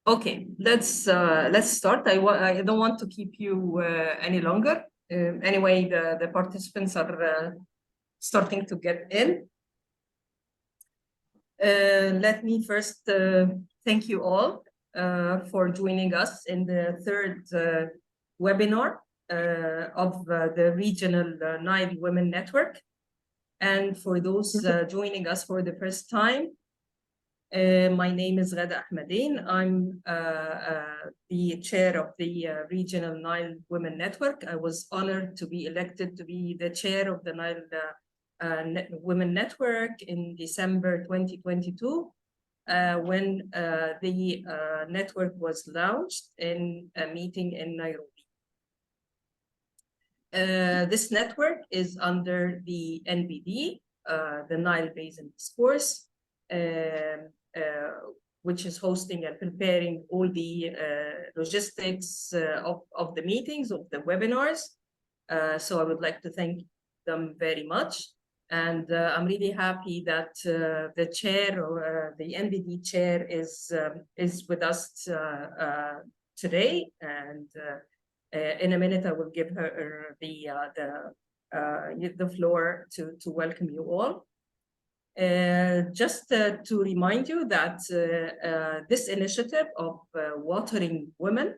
Okay, let's start. I don't want to keep you any longer. Anyway, the participants are starting to get in. Let me first thank you all for joining us in the third webinar of the Regional Nile Women Network. And for those joining us for the first time, my name is Ghada Ahmadine. I'm the chair of the Regional Nile Women Network. I was honored to be elected to be the chair of the Nile Women Network in December 2022, when the network was launched in a meeting in Nairobi. This network is under the NBD, the Nile Basin Discourse, which is hosting and preparing all the logistics of the meetings, of the webinars. So I would like to thank them very much. And I'm really happy that the chair, or the NBD chair, is with us today. And in a minute, I will give her the floor to welcome you all. Just to remind you that this initiative of watering women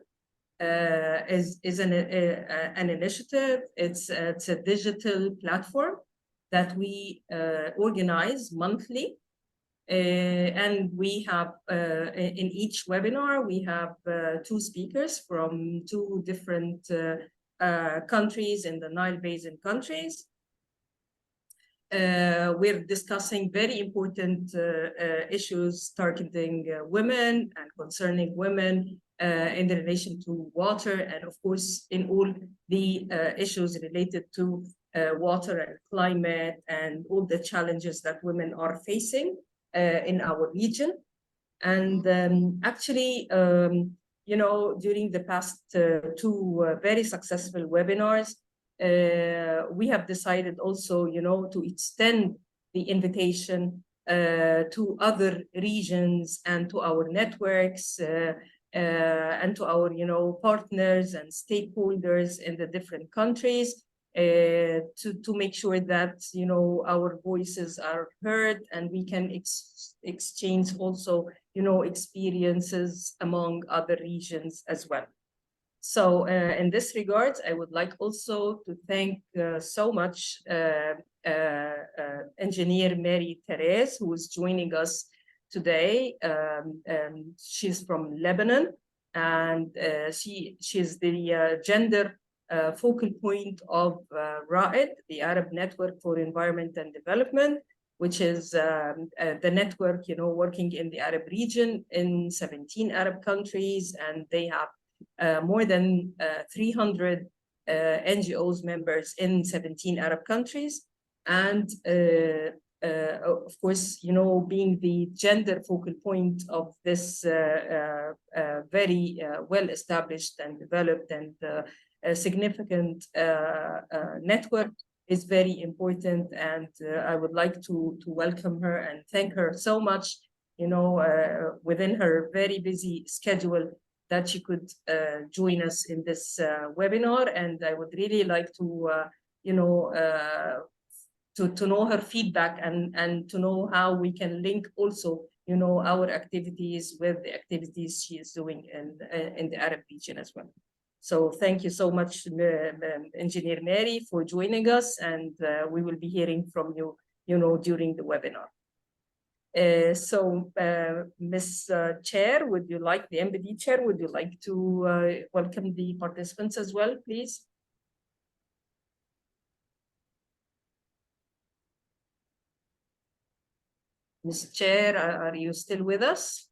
is an initiative. It's a digital platform that we organize monthly. And we have, in each webinar, we have 2 speakers from 2 different countries in the Nile Basin countries. We're discussing very important issues targeting women and concerning women in relation to water, and of course in all the issues related to water and climate and all the challenges that women are facing in our region. And actually, you know, during the past 2 very successful webinars, we have decided also, you know, to extend the invitation to other regions and to our networks and to our, you know, partners and stakeholders in the different countries to make sure that, you know, our voices are heard and we can exchange also, you know, experiences among other regions as well. So in this regard, I would like also to thank so much Engineer Mary Therese, who is joining us today. She's from Lebanon, and she's the gender focal point of RAED, the Arab Network for Environment and Development, which is the network, you know, working in the Arab region in 17 Arab countries, and they have more than 300 NGOs members in 17 Arab countries. And of course, you know, being the gender focal point of this very well-established and developed and significant network is very important. And I would like to welcome her and thank her so much, you know, within her very busy schedule, that she could join us in this webinar. And I would really like to, you know, to know her feedback and to know how we can link also, you know, our activities with the activities she is doing in the Arab region as well. So thank you so much, Engineer Mary, for joining us, and we will be hearing from you, you know, during the webinar. So, Ms. Chair, would you like, the MBD Chair, would you like to welcome the participants as well, please? Ms. Chair, are you still with us?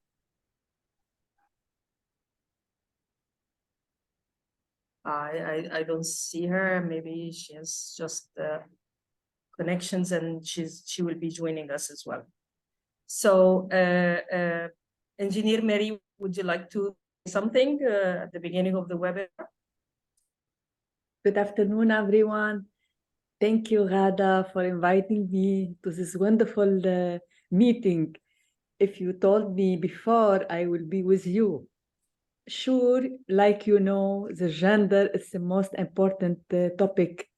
I don't see her. Maybe she has just connections, and she will be joining us as well. So, Engineer Mary, would you like to say something at the beginning of the webinar? Good afternoon, everyone. Thank you, Ghada, for inviting me to this wonderful meeting. If you told me before, I will be with you. sure, like you know, the gender is the most important topic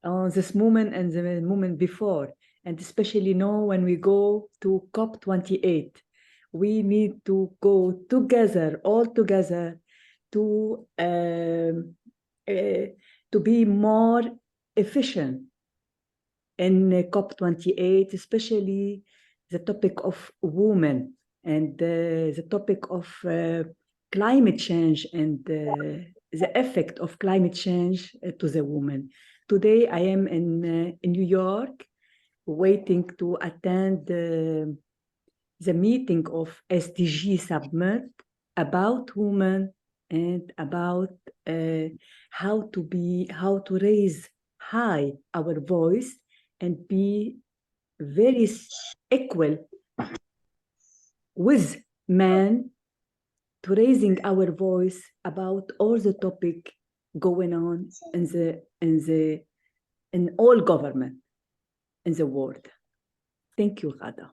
on this moment and the moment before, and especially now when we go to COP28, we need to go together, all together, to be more efficient in COP28, especially the topic of women and the topic of climate change and the effect of climate change to the women. Today, I am in New York, waiting to attend the meeting of SDG Summit about women and about how to raise high our voice and be very equal with men, to raising our voice about all the topic going on in all government in the world. Thank you, Ghada.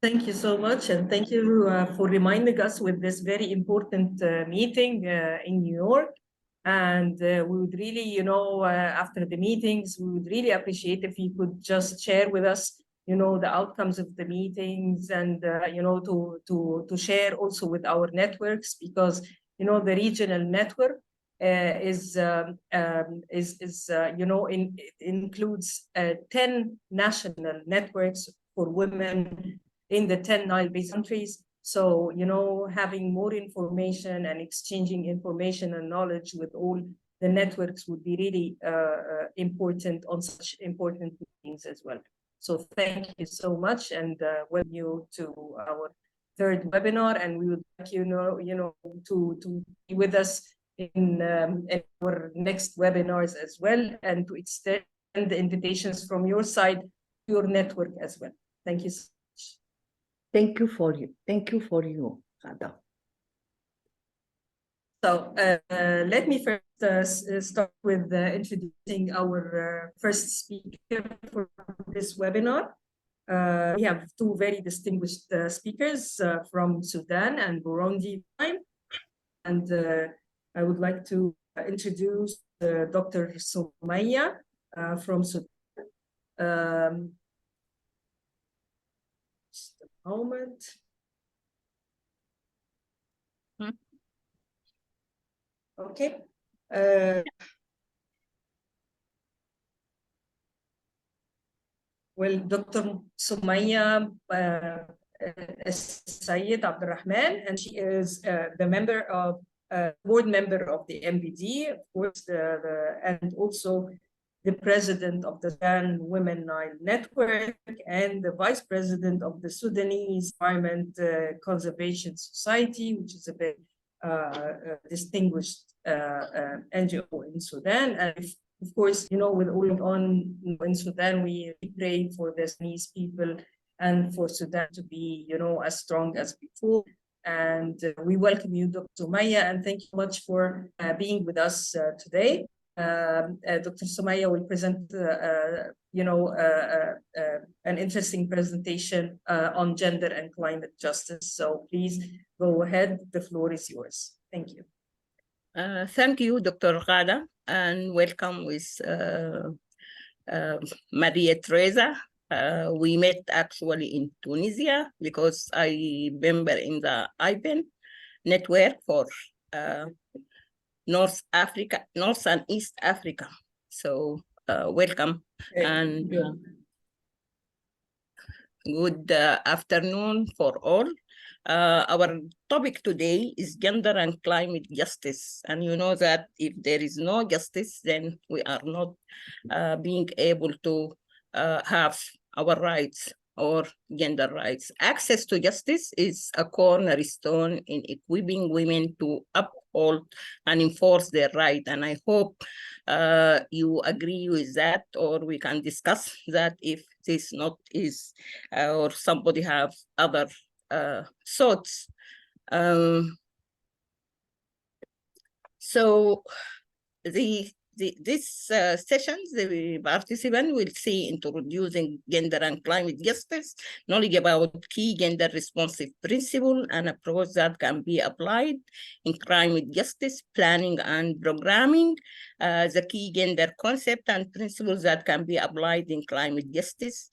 Thank you so much, and thank you for reminding us with this very important meeting in New York. And we would really, you know, after the meetings, we would really appreciate if you could just share with us, you know, the outcomes of the meetings, and you know, to share also with our networks, because you know the regional network is you know, it includes 10 national networks for women in the 10 Nile-based countries. So, you know, having more information and exchanging information and knowledge with all the networks would be really important on such important meetings as well. So thank you so much, and welcome you to our third webinar, and we would like you know to be with us in our next webinars as well, and to extend the invitations from your side to your network as well. Thank you so much. Thank you for you. Thank you for you, Ghada. So let me first start with introducing our first speaker for this webinar. We have two very distinguished speakers from Sudan and Burundi. And I would like to introduce Dr. Sumaia from Sudan. Just a moment. Okay. Well, Dr. Sumaia Elsayed Abdurrahman, and she is the member of board member of the MBD, of course, and also the president of the Sudan Women Nile Network and the vice president of the Sudanese Environment Conservation Society, which is a very distinguished NGO in Sudan. And of course, you know, with all going on in Sudan, we pray for the Sudanese people and for Sudan to be, you know, as strong as before. And we welcome you, Dr. Sumaia, and thank you much for being with us today. Dr. Sumaia will present, you know, an interesting presentation on gender and climate justice. So please go ahead. The floor is yours. Thank you. Thank you, Dr. Ghada, and welcome with Maria Teresa. We met actually in Tunisia because I member in the IBEN network for North and East Africa. So welcome, and good afternoon for all. Our topic today is gender and climate justice. And you know that if there is no justice, then we are not being able to have our rights or gender rights. Access to justice is a cornerstone in equipping women to uphold and enforce their right. And I hope you agree with that, or we can discuss that if this not is, or somebody have other thoughts. So the this session, the participant will see introducing gender and climate justice, knowledge about key gender responsive principle and approach that can be applied in climate justice planning and programming, the key gender concept and principles that can be applied in climate justice,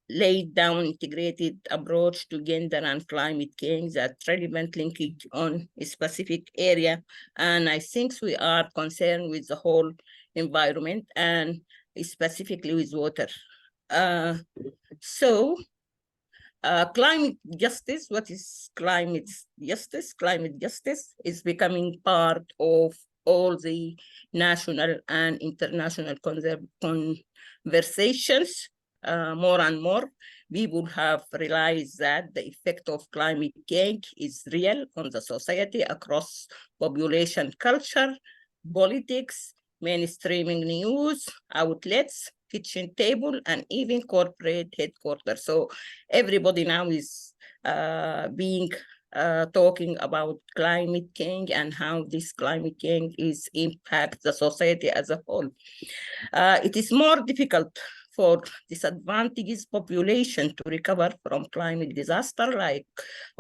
laid down integrated approach to gender and climate change that relevant linkage on a specific area. And I think we are concerned with the whole environment and specifically with water. Climate justice, what is climate justice? Climate justice is becoming part of all the national and international conversations. More and more, people have realized that the effect of climate change is real on the society across population, culture, politics, mainstreaming news, outlets, kitchen table, and even corporate headquarters. So everybody now is talking about climate change and how this climate change is impact the society as a whole. It is more difficult for disadvantaged population to recover from climate disaster like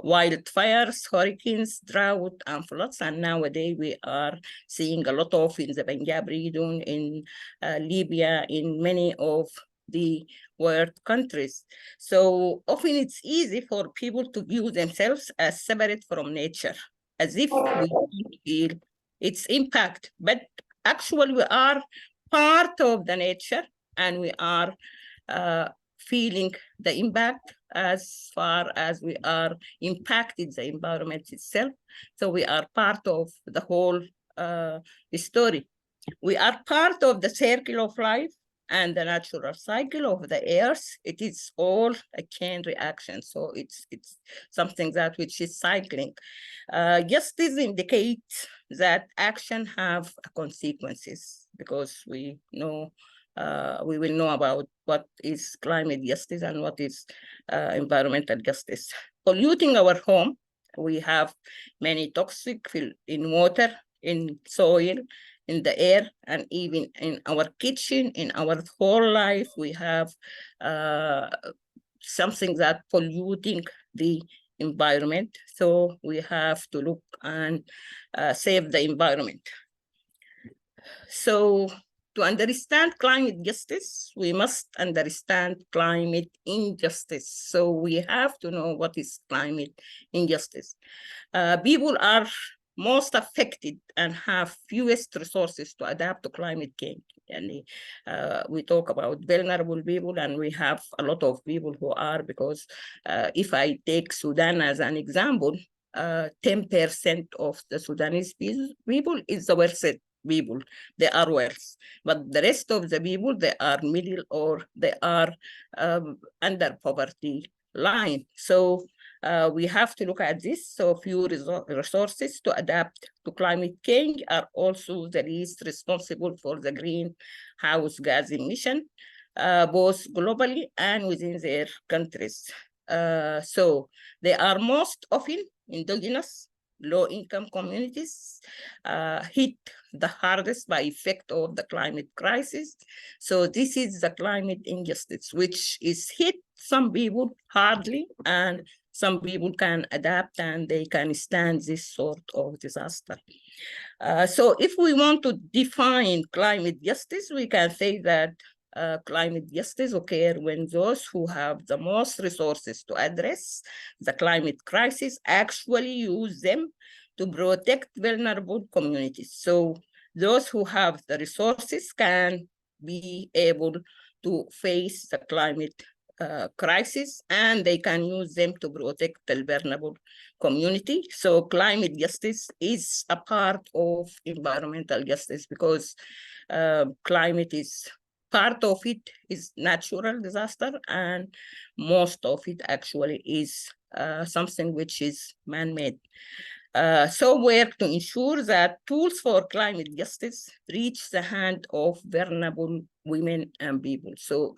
wildfires, hurricanes, drought, and floods. And nowadays we are seeing a lot of in the Punjab region, in Libya, in many of the world countries. So often it's easy for people to view themselves as separate from nature, as if we don't feel its impact, but actually we are part of the nature and we are feeling the impact as far as we are impacted the environment itself. So we are part of the whole story. We are part of the circle of life and the natural cycle of the earth. It is all a chain reaction. So it's something that which is cycling. Justice indicates that action have consequences, because we know we will know about what is climate justice and what is environmental justice. Polluting our home, we have many toxic in water, in soil, in the air, and even in our kitchen, in our whole life, we have something that polluting the environment. So we have to look and save the environment. So to understand climate justice, we must understand climate injustice. So we have to know what is climate injustice. People are most affected and have fewest resources to adapt to climate change. And we talk about vulnerable people, and we have a lot of people who are, because if I take Sudan as an example, 10% of the Sudanese people is the worst people. They are worse, but the rest of the people, they are middle or they are under poverty line. So we have to look at this. So few resources to adapt to climate change are also the least responsible for the greenhouse gas emission, both globally and within their countries. So they are most often indigenous, low-income communities hit the hardest by effect of the climate crisis. So this is the climate injustice, which is hit some people hardly, and some people can adapt and they can stand this sort of disaster. So if we want to define climate justice, we can say that climate justice occurs when those who have the most resources to address the climate crisis actually use them to protect vulnerable communities. So those who have the resources can be able to face the climate crisis, and they can use them to protect the vulnerable community. So climate justice is a part of environmental justice, because climate is part of it is natural disaster, and most of it actually is something which is man-made. So work to ensure that tools for climate justice reach the hand of vulnerable women and people. So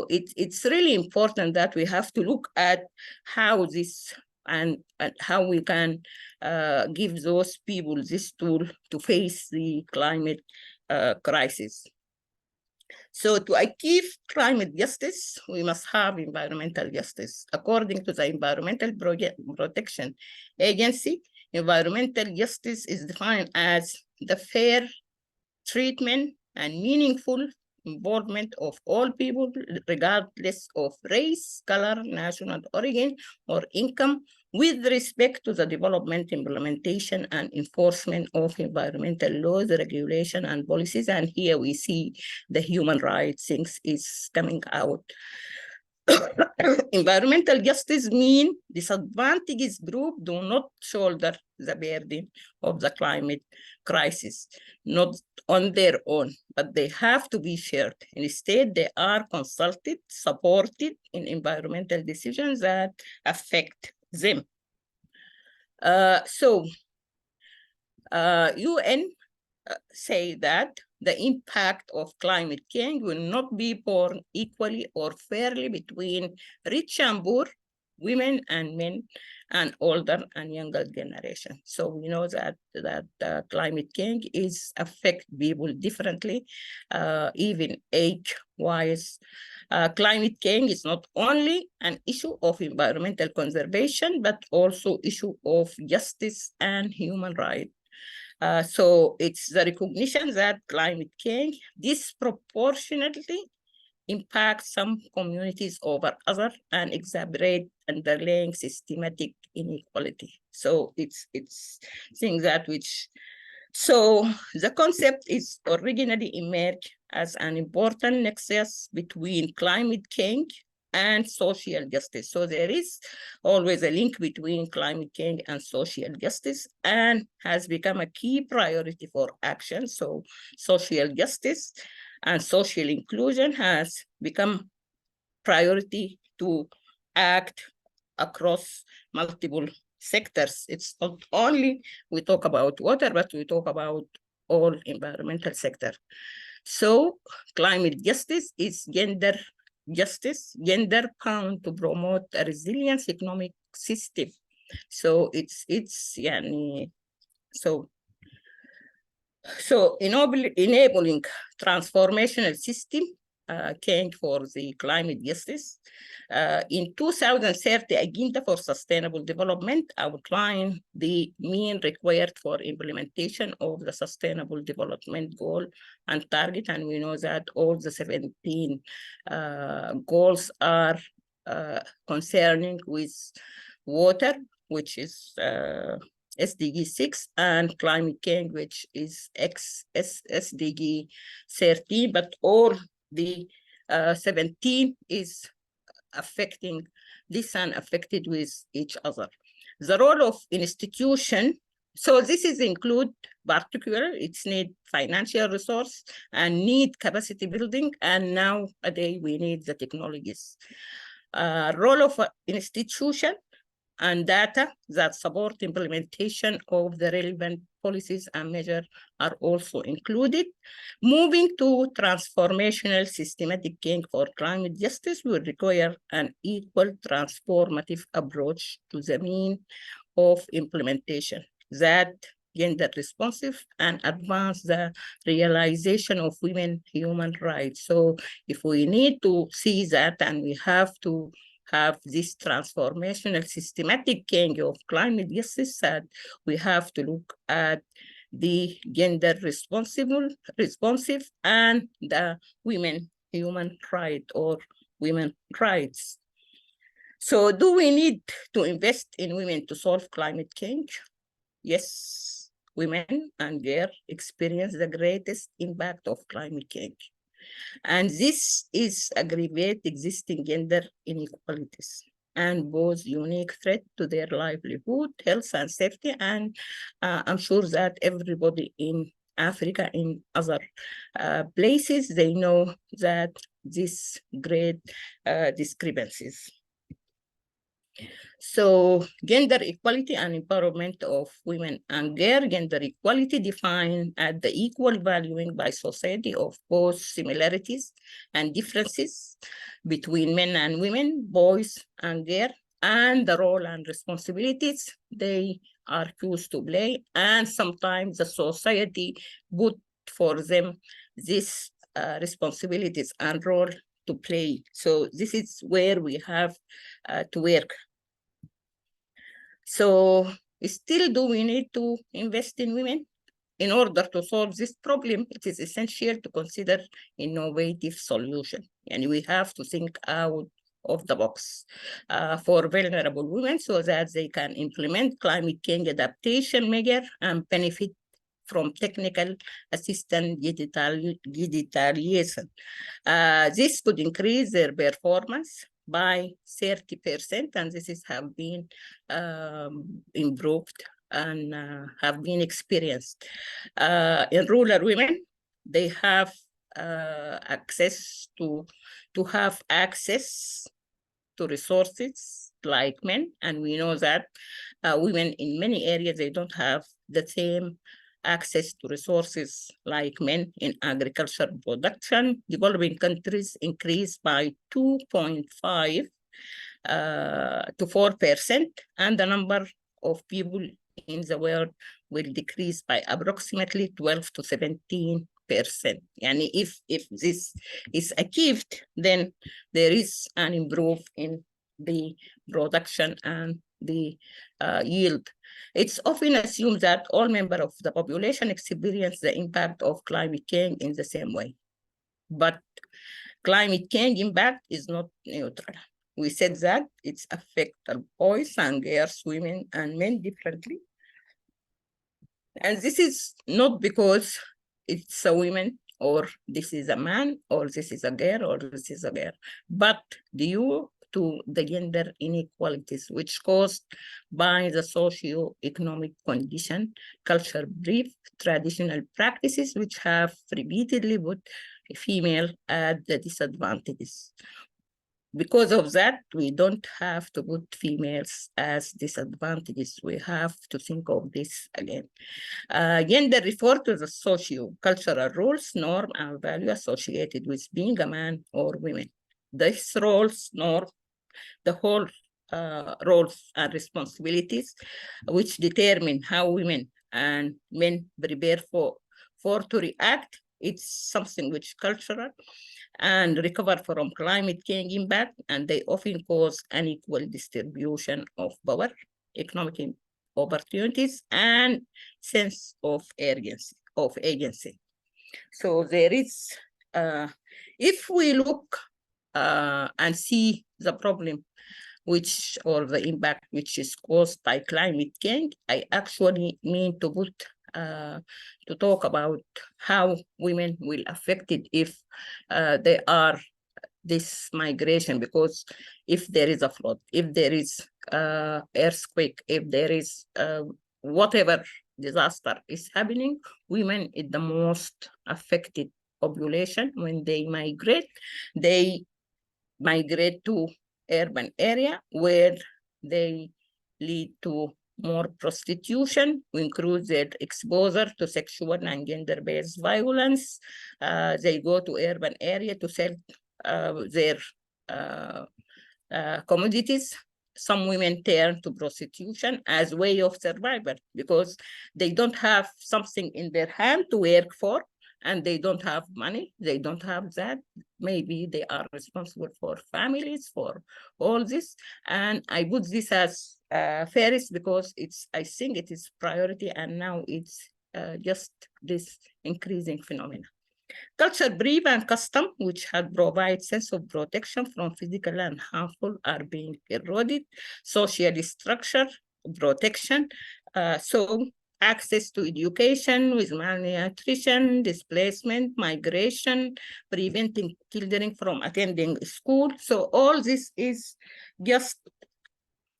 it's really important that we have to look at how this and how we can give those people this tool to face the climate crisis. So to achieve climate justice, we must have environmental justice. According to the Environmental Protection Agency, environmental justice is defined as the fair treatment and meaningful involvement of all people, regardless of race, color, national origin, or income, with respect to the development, implementation, and enforcement of environmental laws, regulation, and policies. And here we see the human rights things is coming out. Environmental justice means disadvantaged groups do not shoulder the burden of the climate crisis, not on their own, but they have to be shared. Instead, they are consulted, supported in environmental decisions that affect them. UN say that the impact of climate change will not be borne equally or fairly between rich and poor, women and men, and older and younger generation. So we know that climate change affect people differently, even age-wise. Climate change is not only an issue of environmental conservation, but also issue of justice and human rights. So it's the recognition that climate change disproportionately impacts some communities over others and exacerbate underlying systematic inequality. So it's things that which, so the concept is originally emerged as an important nexus between climate change and social justice. So there is always a link between climate change and social justice, and has become a key priority for action. So social justice and social inclusion has become priority to act across multiple sectors. It's not only we talk about water, but we talk about all environmental sector. So climate justice is gender justice, gender bound to promote a resilient economic system. So it's so enabling transformational system change for the climate justice. In 2030 Agenda for Sustainable Development outlined the mean required for implementation of the Sustainable Development Goal and target, and we know that all the 17 goals are concerning with water, which is SDG 6, and climate change, which is SDG 13, but all the 17 is affecting this and affected with each other. The role of institution, so this is include particular, it's need financial resource and need capacity building, and nowadays we need the technologies. Role of institution and data that support implementation of the relevant policies and measures are also included. Moving to transformational systematic change for climate justice will require an equal transformative approach to the means of implementation that gender responsive and advance the realization of women human rights. So if we need to see that, and we have to have this transformational systematic change of climate justice, that we have to look at the gender responsive and the women human right or women rights. So do we need to invest in women to solve climate change? Yes, women and girls experience the greatest impact of climate change. And this is aggravate existing gender inequalities and pose unique threat to their livelihood, health, and safety. And I'm sure that everybody in Africa, in other places, they know that these great discrepancies. So gender equality and empowerment of women and girls, gender equality defined as the equal valuing by society of both similarities and differences between men and women, boys and girls, and the role and responsibilities they are choose to play, and sometimes the society put for them these responsibilities and role to play. So this is where we have to work. So still, do we need to invest in women? In order to solve this problem, it is essential to consider innovative solutions. And we have to think out of the box for vulnerable women so that they can implement climate change adaptation measures and benefit from technical assistance digitalization. This could increase their performance by 30%, and this is have been improved and have been experienced. In rural women, they have access to have access to resources like men, and we know that women in many areas, they don't have the same access to resources like men in agriculture production. Developing countries increased by 2.5 to 4%, and the number of people in the world will decrease by approximately 12 to 17%. And if this is achieved, then there is an improvement in the production and the yield. It's often assumed that all members of the population experience the impact of climate change in the same way. But climate change impact is not neutral. We said that it's affected boys and girls, women and men differently. And this is not because it's a woman or this is a man or this is a girl or this is a girl, but due to the gender inequalities which caused by the socio-economic condition, culture brief, traditional practices which have repeatedly put female at the disadvantages. Because of that, we don't have to put females as disadvantages. We have to think of this again. Gender refers to the socio-cultural rules, norm, and value associated with being a man or women. These roles, norm, the whole roles and responsibilities, which determine how women and men prepare for to react. It's something which cultural and recover from climate change impact, and they often cause unequal distribution of power, economic opportunities, and sense of agency. So there is, if we look and see the problem or the impact which is caused by climate change, I actually mean to put to talk about how women will affect it if they are this migration, because if there is a flood, if there is earthquake, if there is whatever disaster is happening, women is the most affected population. When they migrate to urban area where they lead to more prostitution, increase their exposure to sexual and gender-based violence. They go to urban area to sell their commodities. Some women turn to prostitution as way of survival because they don't have something in their hand to work for, and they don't have money, they don't have that. Maybe they are responsible for families, for all this. And I put this as first because I think it is priority, and now it's just this increasing phenomena. Culture, belief, and custom, which had provide sense of protection from physical and harmful, are being eroded. Social structure, protection, so access to education with malnutrition, displacement, migration, preventing children from attending school. So all this is just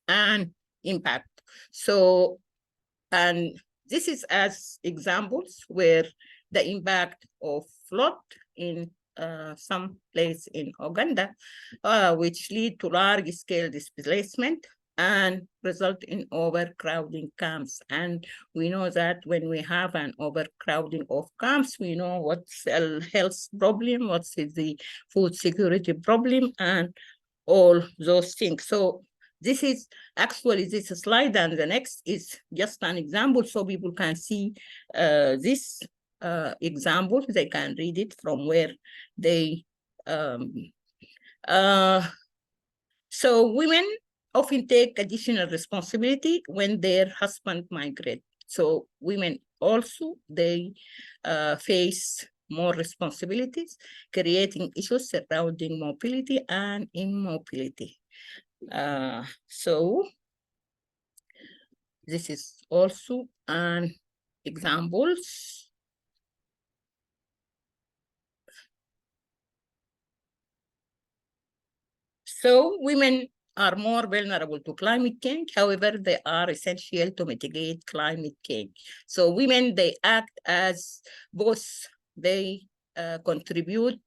an impact. So, and this is as examples where the impact of flood in some place in Uganda, which lead to large-scale displacement and result in overcrowding camps. And we know that when we have an overcrowding of camps, we know what's a health problem, what's the food security problem, and all those things. So this is actually this slide, and the next is just an example so people can see this examples. They can read it from where they so women often take additional responsibility when their husband migrate. So women also, they face more responsibilities, creating issues surrounding mobility and immobility. So this is also an examples. So women are more vulnerable to climate change. However, they are essential to mitigate climate change. So women, they act as both. They contribute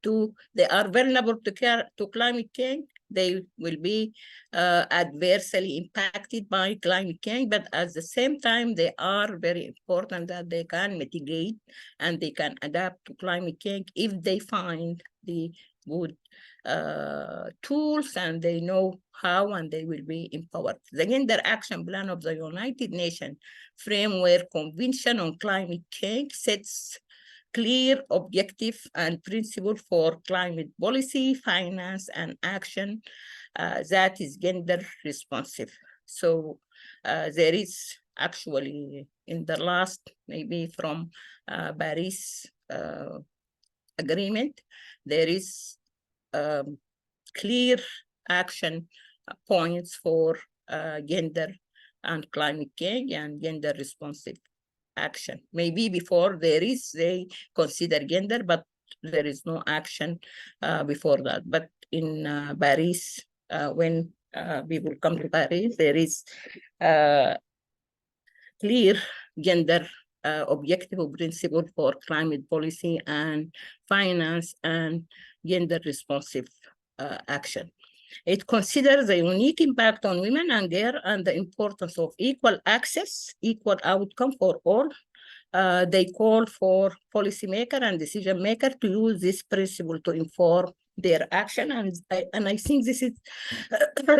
to, they are vulnerable to climate change. They will be adversely impacted by climate change, but at the same time, they are very important that they can mitigate and they can adapt to climate change if they find the good tools and they know how, and they will be empowered. The Gender Action Plan of the United Nations Framework Convention on Climate Change sets clear objective and principle for climate policy, finance, and action that is gender responsive. So there is actually in the last, maybe from Paris agreement, there is clear action points for gender and climate change and gender responsive action. Maybe before they consider gender, but there is no action before that. But in Paris, when people come to Paris, there is clear gender objective principle for climate policy and finance and gender responsive action. It considers the unique impact on women and girls and the importance of equal access, equal outcome for all. They call for policymaker and decision maker to use this principle to inform their action. And I think this is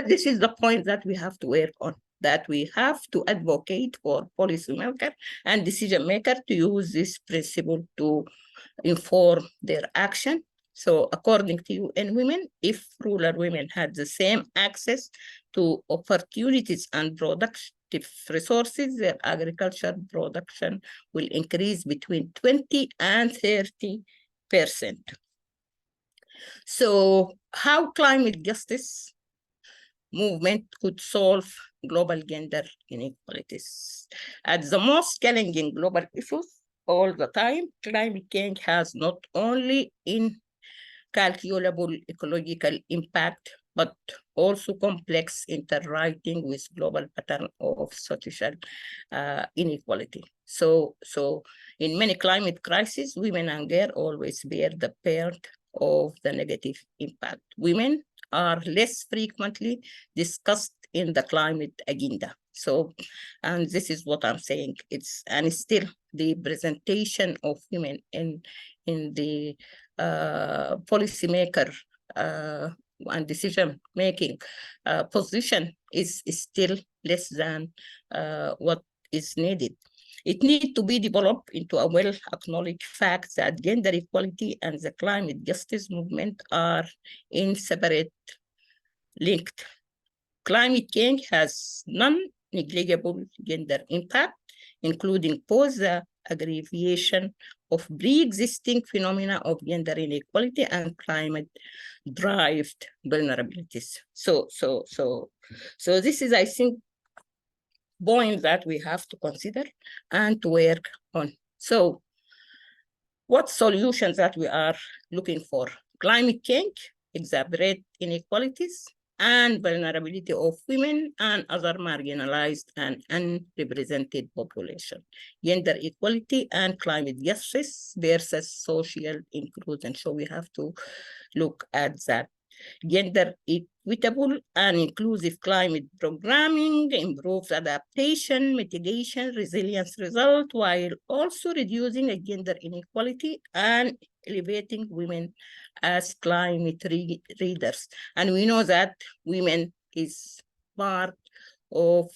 this is the point that we have to work on, that we have to advocate for policymaker and decision maker to use this principle to inform their action. So according to UN Women, if rural women had the same access to opportunities and productive resources, their agriculture production will increase between 20 and 30%. So how climate justice movement could solve global gender inequalities? At the most challenging global issues all the time, climate change has not only incalculable ecological impact, but also complex interacting with global pattern of social inequality. So in many climate crises, women and girls always bear the burden of the negative impact. Women are less frequently discussed in the climate agenda. So, and this is what I'm saying. And still the presentation of women in the policymaker and decision-making position is still less than what is needed. It needs to be developed into a well-acknowledged fact that gender equality and the climate justice movement are inseparably linked. Climate change has non-negligible gender impact, including both the aggravation of pre-existing phenomena of gender inequality and climate-derived vulnerabilities. So this is, I think, point that we have to consider and to work on. So what solutions that we are looking for? Climate change exacerbate inequalities and vulnerability of women and other marginalized and unrepresented population. Gender equality and climate justice versus social inclusion. So we have to look at that. Gender equitable and inclusive climate programming improves adaptation, mitigation, resilience result, while also reducing gender inequality and elevating women as climate leaders. And we know that women is part of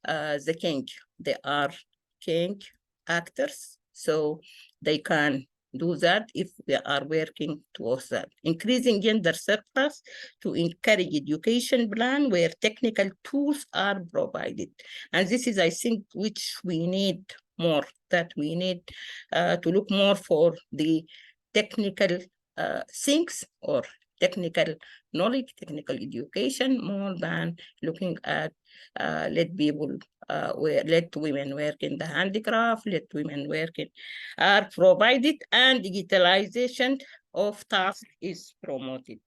the change. They are change actors So they can do that if they are working towards that. Increasing gender surplus to encourage education plan where technical tools are provided. And this is, I think, which we need more, that we need to look more for the technical things or technical knowledge, technical education, more than looking at let people let women work in the handicraft, let women work in are provided, and digitalization of tasks is promoted.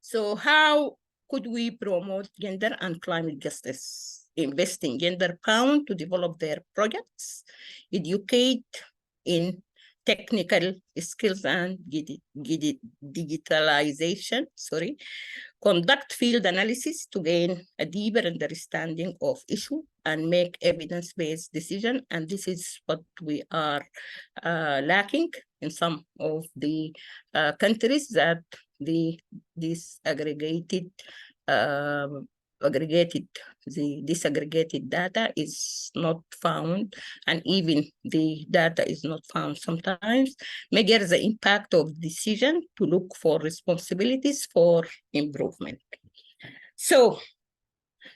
So how could we promote gender and climate justice? Invest in gender count to develop their projects, educate in technical skills and digitalization, conduct field analysis to gain a deeper understanding of issue and make evidence-based decision. And this is what we are lacking in some of the countries, that the disaggregated disaggregated data is not found, and even the data is not found sometimes, measure the impact of decision to look for responsibilities for improvement. So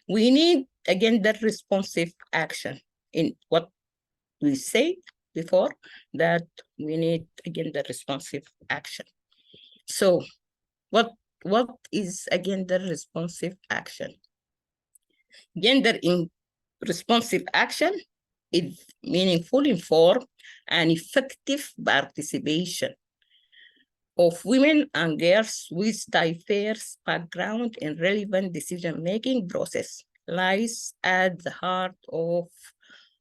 we need a gender responsive action in what we said before, that we need a gender responsive action. So what is a gender responsive action? Gender responsive action is meaningful, informed, and effective participation of women and girls with diverse background in relevant decision-making process, lies at the heart of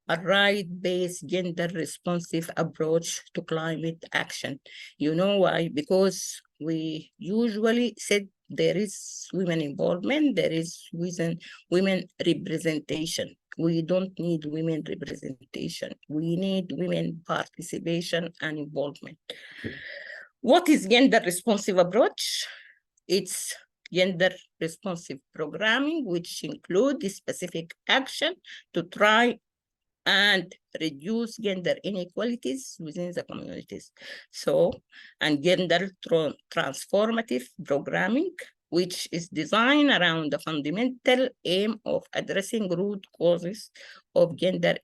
a right-based gender-responsive approach to climate action. You know why? Because we usually said there is women involvement, there is women representation. We don't need women representation. We need women participation and involvement. What is gender-responsive approach? It's gender-responsive programming, which includes specific action to try and reduce gender inequalities within the communities. So, and gender transformative programming, which is designed around the fundamental aim of addressing root causes of gender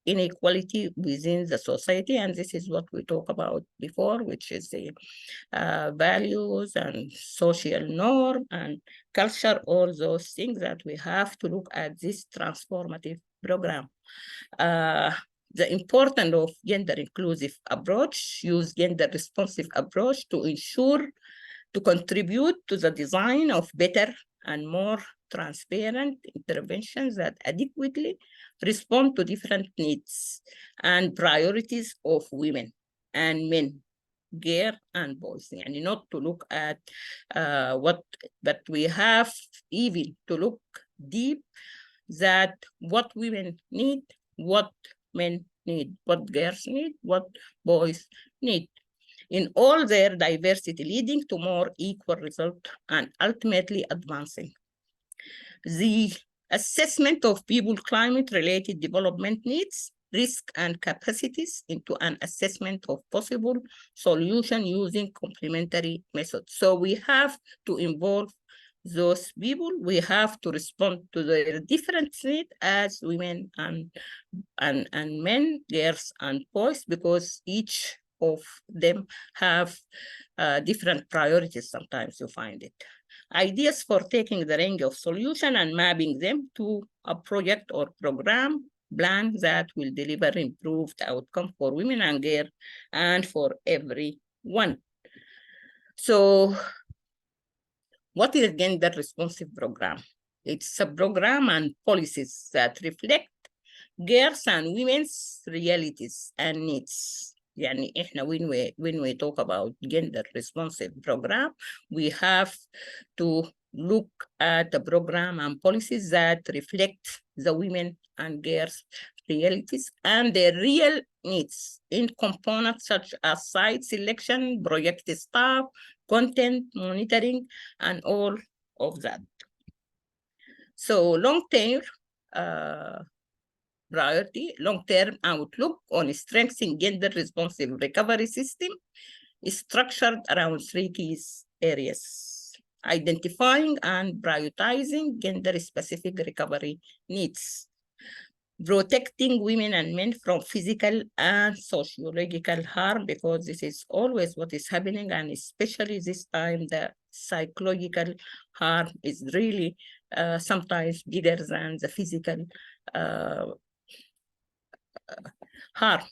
inequality within the society. And this is what we talked about before, which is the values and social norm and culture, all those things that we have to look at this transformative program. The importance of gender inclusive approach, use gender responsive approach to ensure, to contribute to the design of better and more transparent interventions that adequately respond to different needs and priorities of women and men, girls and boys. And not to look at but we have even to look deep, that what women need, what men need, what girls need, what boys need, in all their diversity, leading to more equal result and ultimately advancing the assessment of people climate-related development needs, risk and capacities into an assessment of possible solution using complementary methods. So we have to involve those people, we have to respond to their different needs as women and men, girls and boys, because each of them have different priorities. Sometimes you find it. Ideas for taking the range of solution and mapping them to a project or program plan that will deliver improved outcome for women and girls and for everyone. So what is a gender responsive program? It's a program and policies that reflect girls and women's realities and needs. يعني إحنا when we talk about gender responsive program, we have to look at the program and policies that reflect the women and girls realities and their real needs in components such as site selection, project staff, content monitoring, and all of that. So long term, priority, long-term outlook on strengthening gender-responsive recovery system is structured around 3 key areas: identifying and prioritizing gender-specific recovery needs, protecting women and men from physical and sociological harm, because this is always what is happening, and especially this time, the psychological harm is really sometimes bigger than the physical harm.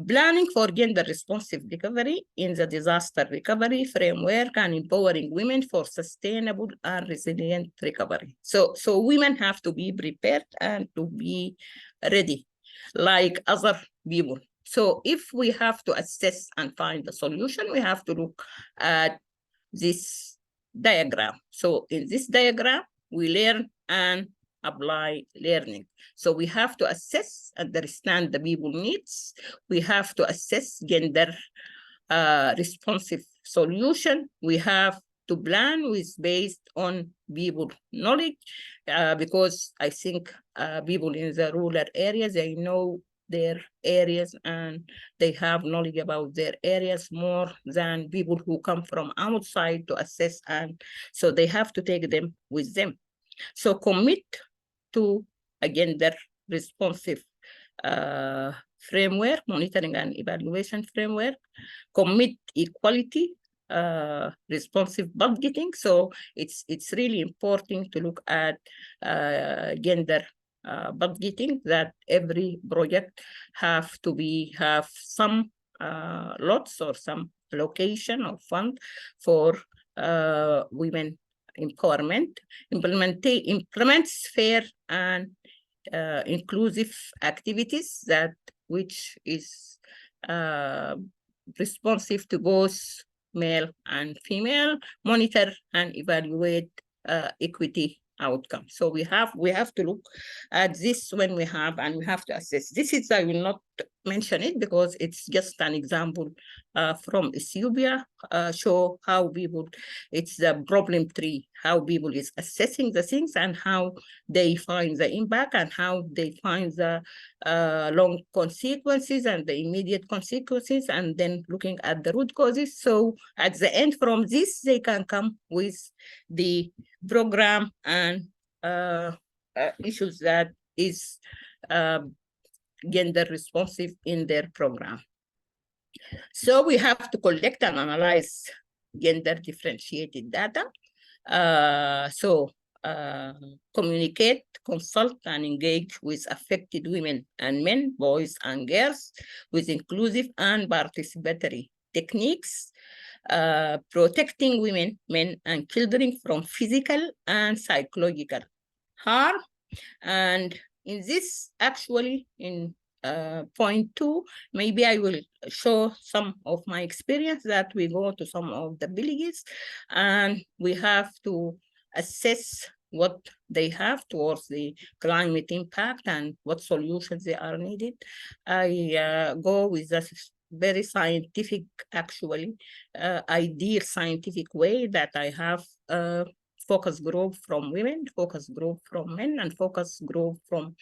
Planning for gender-responsive recovery in the disaster recovery framework and empowering women for sustainable and resilient recovery. So women have to be prepared and to be ready like other people. So if we have to assess and find the solution, we have to look at this diagram. So in this diagram, we learn and apply learning. So we have to assess, understand the people needs. We have to assess gender responsive solution. We have to plan with based on people knowledge, because I think people in the rural areas, they know their areas and they have knowledge about their areas more than people who come from outside to assess, and so they have to take them with them. So commit to a gender responsive framework, monitoring and evaluation framework, commit equality, responsive budgeting. So it's really important to look at gender budgeting, that every project have some lots or some allocation or fund for women empowerment, implements fair and inclusive activities that which is responsive to both male and female, monitor and evaluate equity outcome. So we have to look at this when we have to assess. This is, I will not mention it because it's just an example from Ethiopia, show how people, it's the problem tree, how people is assessing the things and how they find the impact and how they find the long consequences and the immediate consequences, and then looking at the root causes. So at the end from this, they can come with the program and issues that is gender responsive in their program. So we have to collect and analyze gender differentiated data. Communicate, consult, and engage with affected women and men, boys and girls, with inclusive and participatory techniques, protecting women, men, and children from physical and psychological harm. And in this, actually, in point 2, maybe I will show some of my experience that we go to some of the villages and we have to assess what they have towards the climate impact and what solutions they are needed. I go with a very scientific, actually, ideal scientific way that I have focus group from women, focus group from men, and focus group from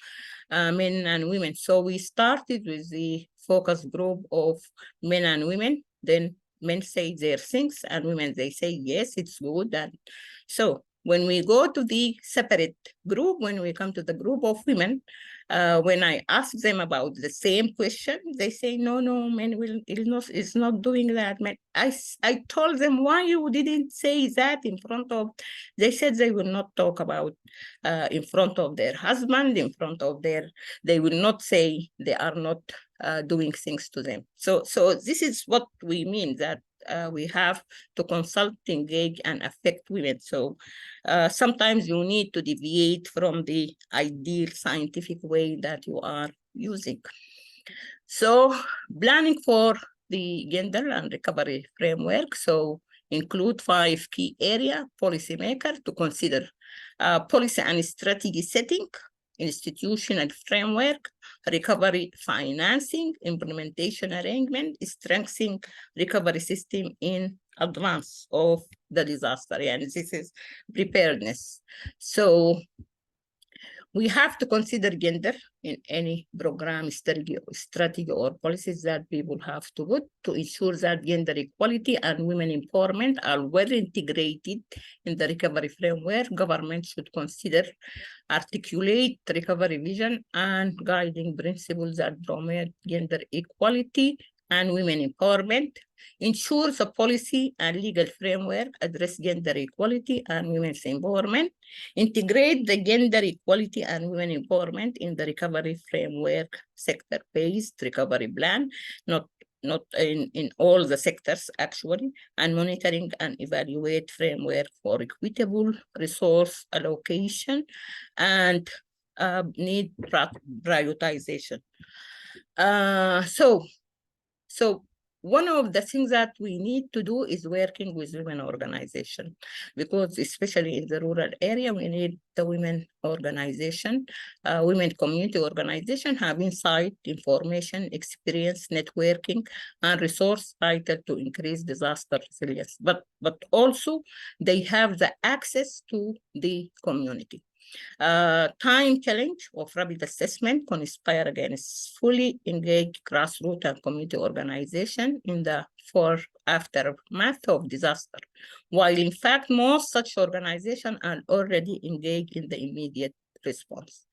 men and women. So we started with the focus group of men and women, then men say their things and women, they say, yes, it's good. And so when we go to the separate group, when we come to the group of women, when I ask them about the same question, they say, no, men is not doing that. Men. I told them, why you didn't say that in front of, they said they will not talk about in front of their husband, in front of their, they will not say they are not doing things to them. So this is what we mean, that we have to consult, engage, and affect women. So sometimes you need to deviate from the ideal scientific way that you are using. So planning for the gender and recovery framework, so include 5 key areas: policymaker to consider policy and strategy setting, institutional framework, recovery financing, implementation arrangement, strengthening recovery system in advance of the disaster. And this is preparedness. So We have to consider gender in any program, strategy or policies that people have to put to ensure that gender equality and women empowerment are well integrated in the recovery framework. Government should consider articulate recovery vision and guiding principles that promote gender equality and women empowerment, ensure the policy and legal framework address gender equality and women's empowerment, integrate the gender equality and women empowerment in the recovery framework sector-based recovery plan, not in all the sectors actually, and monitoring and evaluate framework for equitable resource allocation and need prioritization. So one of the things that we need to do is working with women organization, because especially in the rural area, we need the women organization, women community organization have insight, information, experience, networking, and resource vital to increase disaster resilience. But also they have the access to the community. Time challenge of rapid assessment conspire against fully engaged grassroots and community organization in the aftermath of disaster, while in fact most such organizations are already engaged in the immediate response.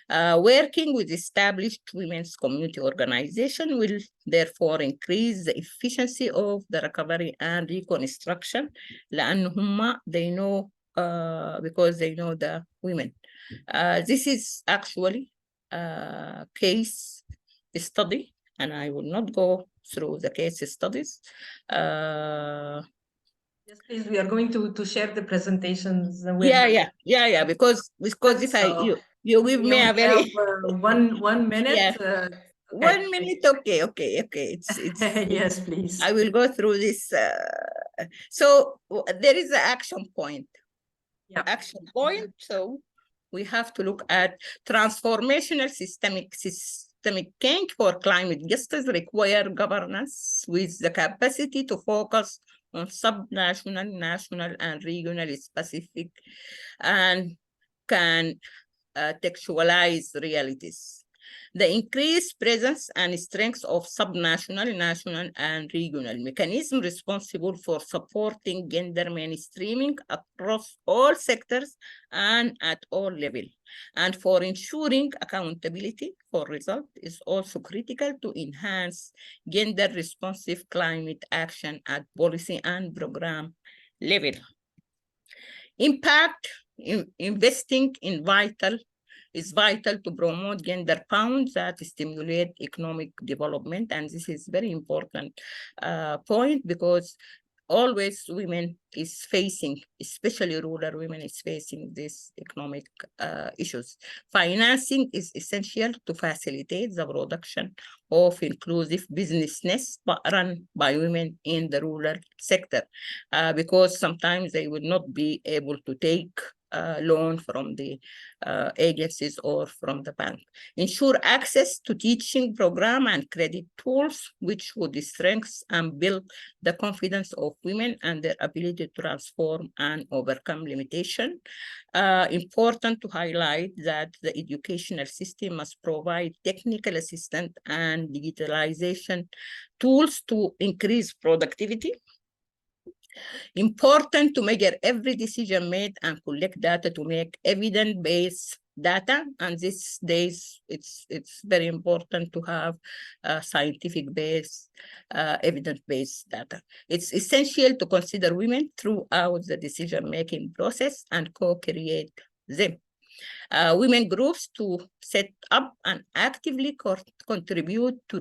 Working with established women's community organization will therefore increase the efficiency of the recovery and reconstruction, they know because they know the women. This is actually a case study, and I will not go through the case studies. Yes, please, we are going to share the presentations. Yeah, because if you give me a very one minute. Yeah. Okay. 1 minute, okay. It's yes, please. I will go through this. So there is an action point. Yeah. Action point. So we have to look at transformational systemic change for climate justice require governance with the capacity to focus on subnational, national, and regional specific and can textualize realities. The increased presence and strength of subnational, national, and regional mechanisms responsible for supporting gender mainstreaming across all sectors and at all levels, and for ensuring accountability for results is also critical to enhance gender-responsive climate action at policy and program level. Impact investing in is vital to promote gender pounds that stimulate economic development. And this is very important point, because always women is facing, especially rural women is facing these economic issues. Financing is essential to facilitate the production of inclusive business run by women in the rural sector, because sometimes they will not be able to take loan from the agencies or from the bank. Ensure access to teaching program and credit tools, which would strengthen and build the confidence of women and their ability to transform and overcome limitation. Important to highlight that the educational system must provide technical assistance and digitalization tools to increase productivity. Important to measure every decision made and collect data to make evidence-based data. And these days, it's very important to have scientific-based, evidence-based data. It's essential to consider women throughout the decision-making process and co-create them. Women groups to set up and actively contribute to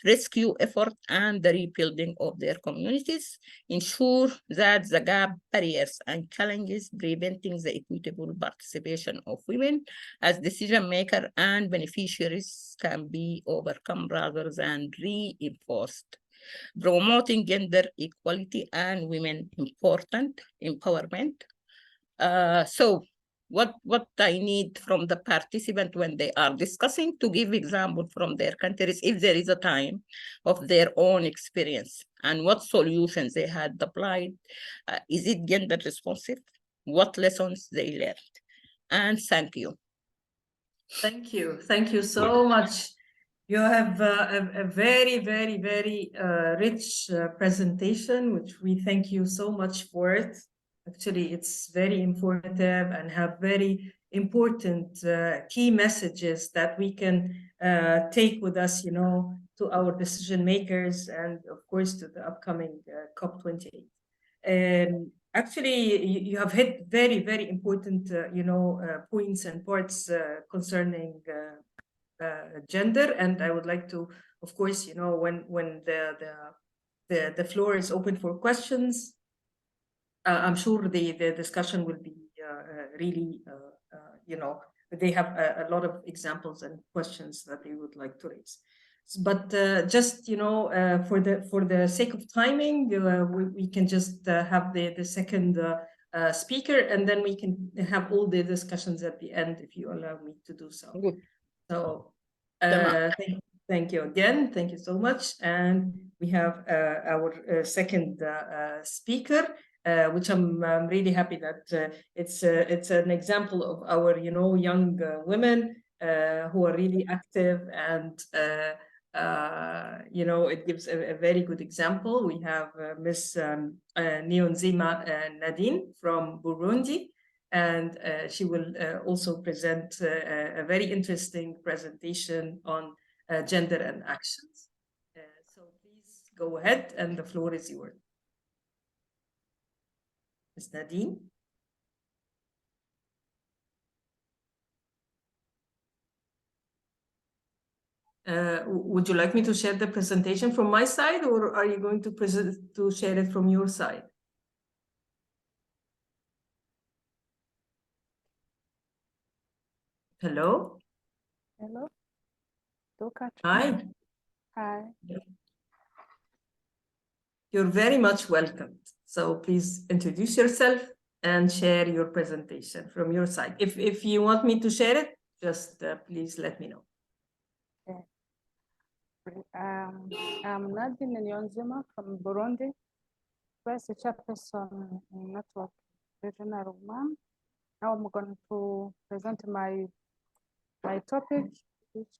rescue effort and the rebuilding of their communities, ensure that the gap, barriers, and challenges preventing the equitable participation of women as decision makers and beneficiaries can be overcome rather than reinforced. Promoting gender equality and women empowerment. So what I need from the participant when they are discussing to give example from their countries, if there is a time of their own experience and what solutions they had applied. Is it gender responsive? What lessons they learned? And thank you. Thank you. Thank you so much. You have a very, very, very rich presentation, which we thank you so much for it. Actually, it's very informative and have very important key messages that we can take with us, you know, to our decision makers and of course to the upcoming COP28. Actually, you have hit very, very important, you know, points and parts concerning gender, and I would like to, of course, you know, when the floor is open for questions, I'm sure the discussion will be really, you know, they have a lot of examples and questions that they would like to raise. But just, you know, for the sake of timing, we can just have the second speaker, and then we can have all the discussions at the end, if you allow me to do so. Good. So thank you again. Thank you so much. And we have our second speaker, which I'm really happy that it's an example of our, you know, young women who are really active, and you know, it gives a very good example. We have Miss Niyonzima Nadine from Burundi, and she will also present a very interesting presentation on gender and actions. So please go ahead, and the floor is yours. Ms. Nadine. Would you like me to share the presentation from my side, or are you going to share it from your side? Hello? Hello. Hi. Hi. You're very much welcomed. So please introduce yourself and share your presentation from your side. If you want me to share it, just please let me know. Okay. I'm Nadine Niyonzima from Burundi, Vice Chairperson in Network Regional Woman. Now I'm going to present my topic, which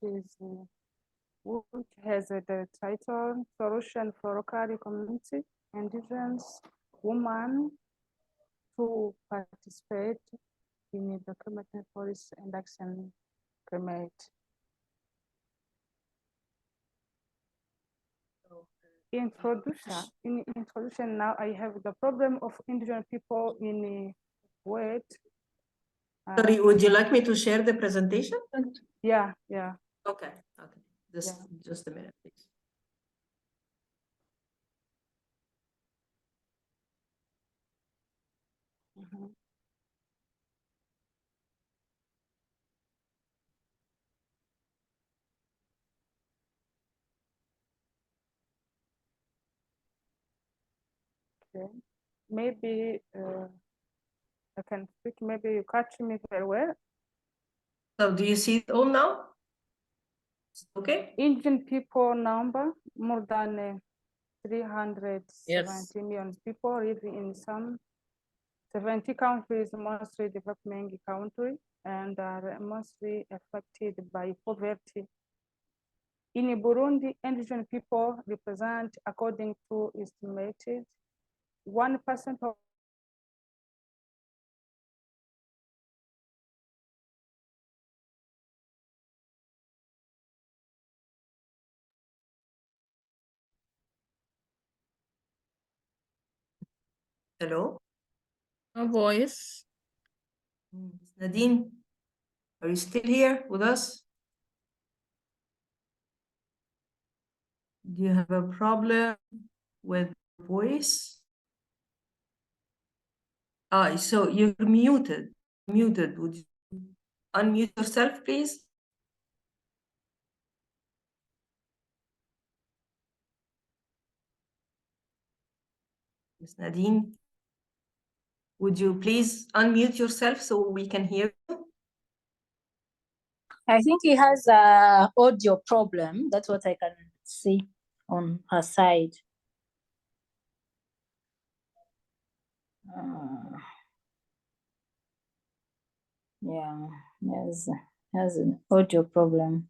has the title Solution for Local Community Indigenous Women to Participate in the Climate Policy and Action Climate. In introduction now, I have the problem of indigenous people in weight. Sorry, would you like me to share the presentation? Yeah. Okay. Just a minute, please. Okay. Maybe I can speak. Maybe you catch me very well. So do you see it all now? Okay. Indian people number more than 370 million people live in some 70 countries, mostly developing countries, and are mostly affected by poverty. In Burundi, indigenous people represent, according to estimated, 1% of Hello? No voice. Nadine, are you still here with us? Do you have a problem with voice? So you're muted. Muted. Would you unmute yourself, please? Ms. Nadine, would you please unmute yourself so we can hear you? I think he has a audio problem. That's what I can see on her side. Yeah, yes. has an audio problem.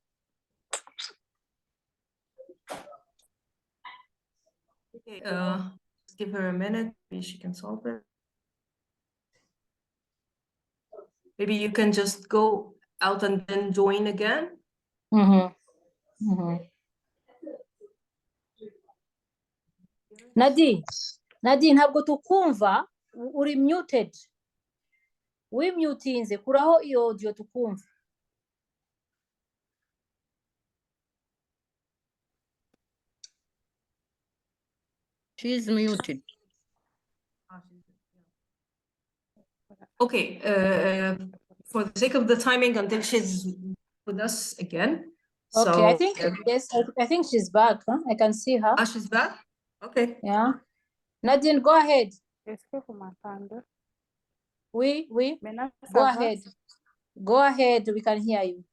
Okay, let's give her a minute. Maybe she can solve it. Maybe you can just go out and then join again. Nadine, ntabwo tukumva, uri muted. Wimutinze, kuraho iyo audio tukumva. She's muted. Okay, for the sake of the timing until she's with us again. Okay, So, I think, yes, I think she's back. Huh? I can see her. she's back? Okay. Yeah. Nadine, go ahead. Est-ce que vous m'entendez? Oui. Maintenant, ça Go va? ahead. Go ahead, we can hear you.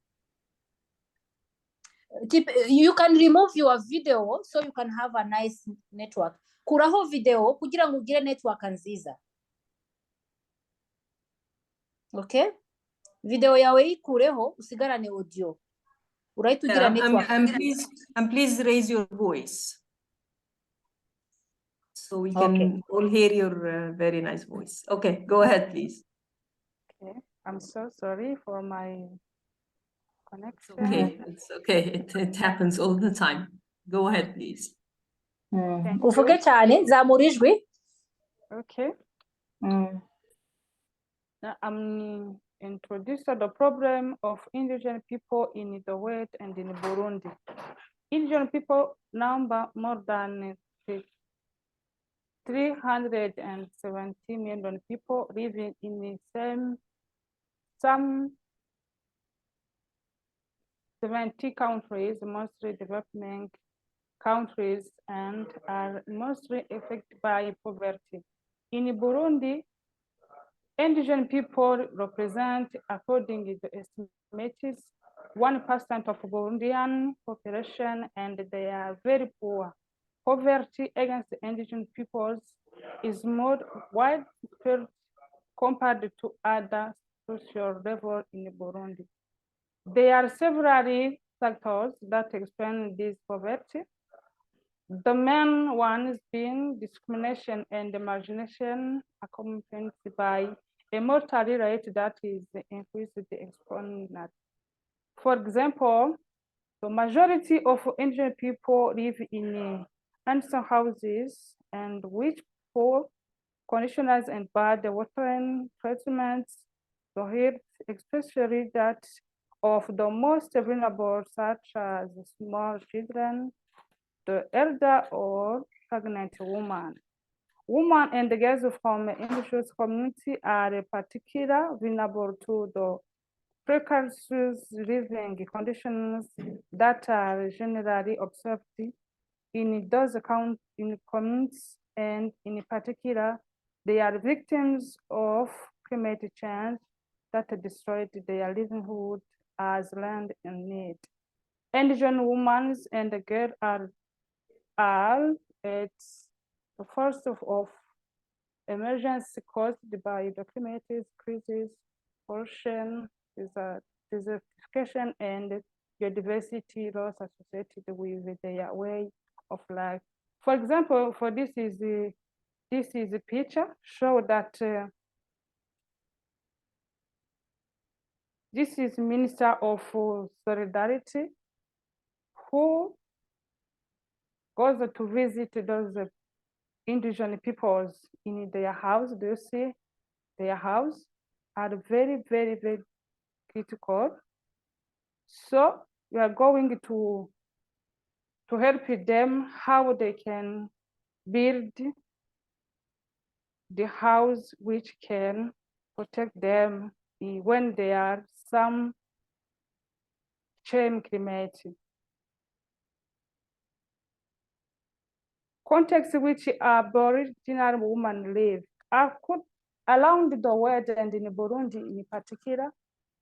You can remove your video so you can have a nice network. Kuraho video kugira ngo ugire network nziza. Okay? Video yawe ikureho usigarane audio. Urahita ugira network. And please raise your voice. So we can Okay. all hear your very nice voice. Okay, go ahead, please. Okay. I'm so sorry for my connection. It's okay. It happens all the time. Go ahead, please. Thank Uvuge you. cyane, zamura ijwi. Okay. Now I'm introducing the problem of indigenous people in the West and in Burundi. Indigenous people number more than 370 million people living in the some 70 countries, mostly developing countries, and are mostly affected by poverty. In Burundi, indigenous people represent, according to estimates, 1% of Burundian population, and they are very poor. Poverty against indigenous peoples is more widespread compared to other social levels in Burundi. There are several factors that explain this poverty. The main ones being discrimination and marginalization, accompanied by a mortality rate that is increased exponentially. For example, the majority of indigenous people live in ancient houses and which poor conditions and bad water treatments, the health, especially that of the most vulnerable, such as small children, the elder or pregnant woman. Women and the girls from the indigenous community are particularly vulnerable to the precarious living conditions that are generally observed in those communities, and in particular, they are victims of climate change that destroyed their livelihood as land in need. Indigenous women and the girls are at the first of emergency caused by the climate crisis, pollution, desertification, and biodiversity loss associated with their way of life. For example, for this is a picture show that this is Minister of Solidarity who goes to visit those indigenous peoples in their house. Do you see their house are very, very, very critical. So we are going to help them how they can build the house which can protect them when there are some change climate. Context which Aboriginal women live around the world and in Burundi in particular,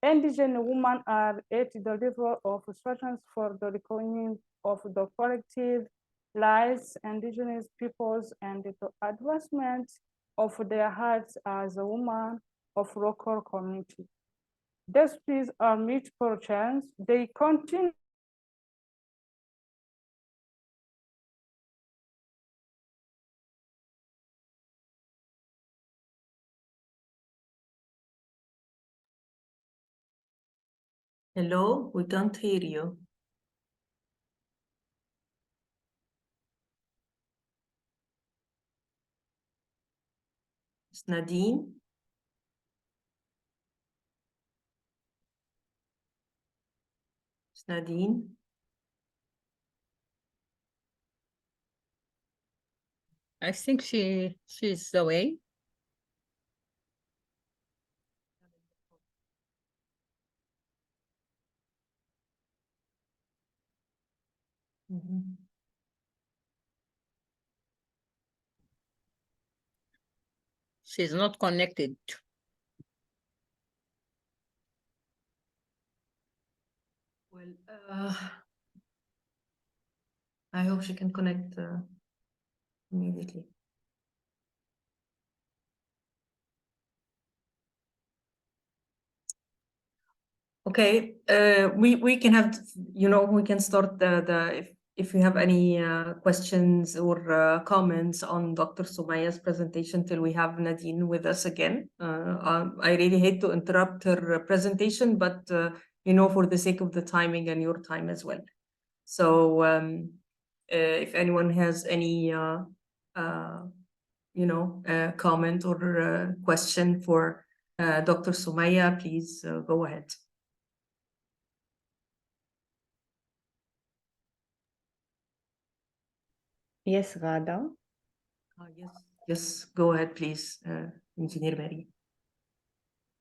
indigenous women are at the level of instructions for the reckoning of the collective lives, indigenous peoples, and the advancement of their hearts as a woman of local community. disputes are mutual chance. They continue. Hello, we can't hear you. It's Nadine. It's Nadine. I think she's away. Mhm. She's not connected. Well, I hope she can connect immediately. Okay, we can have, we can start if you have any questions or comments on Dr. Sumaia's presentation till we have Nadine with us again. I really hate to interrupt her presentation, but for the sake of the timing and your time as well. So if anyone has any comment or question for Dr. Sumaia, please go ahead. Yes, Ghada. Yes, go ahead, please, Engineer Mary.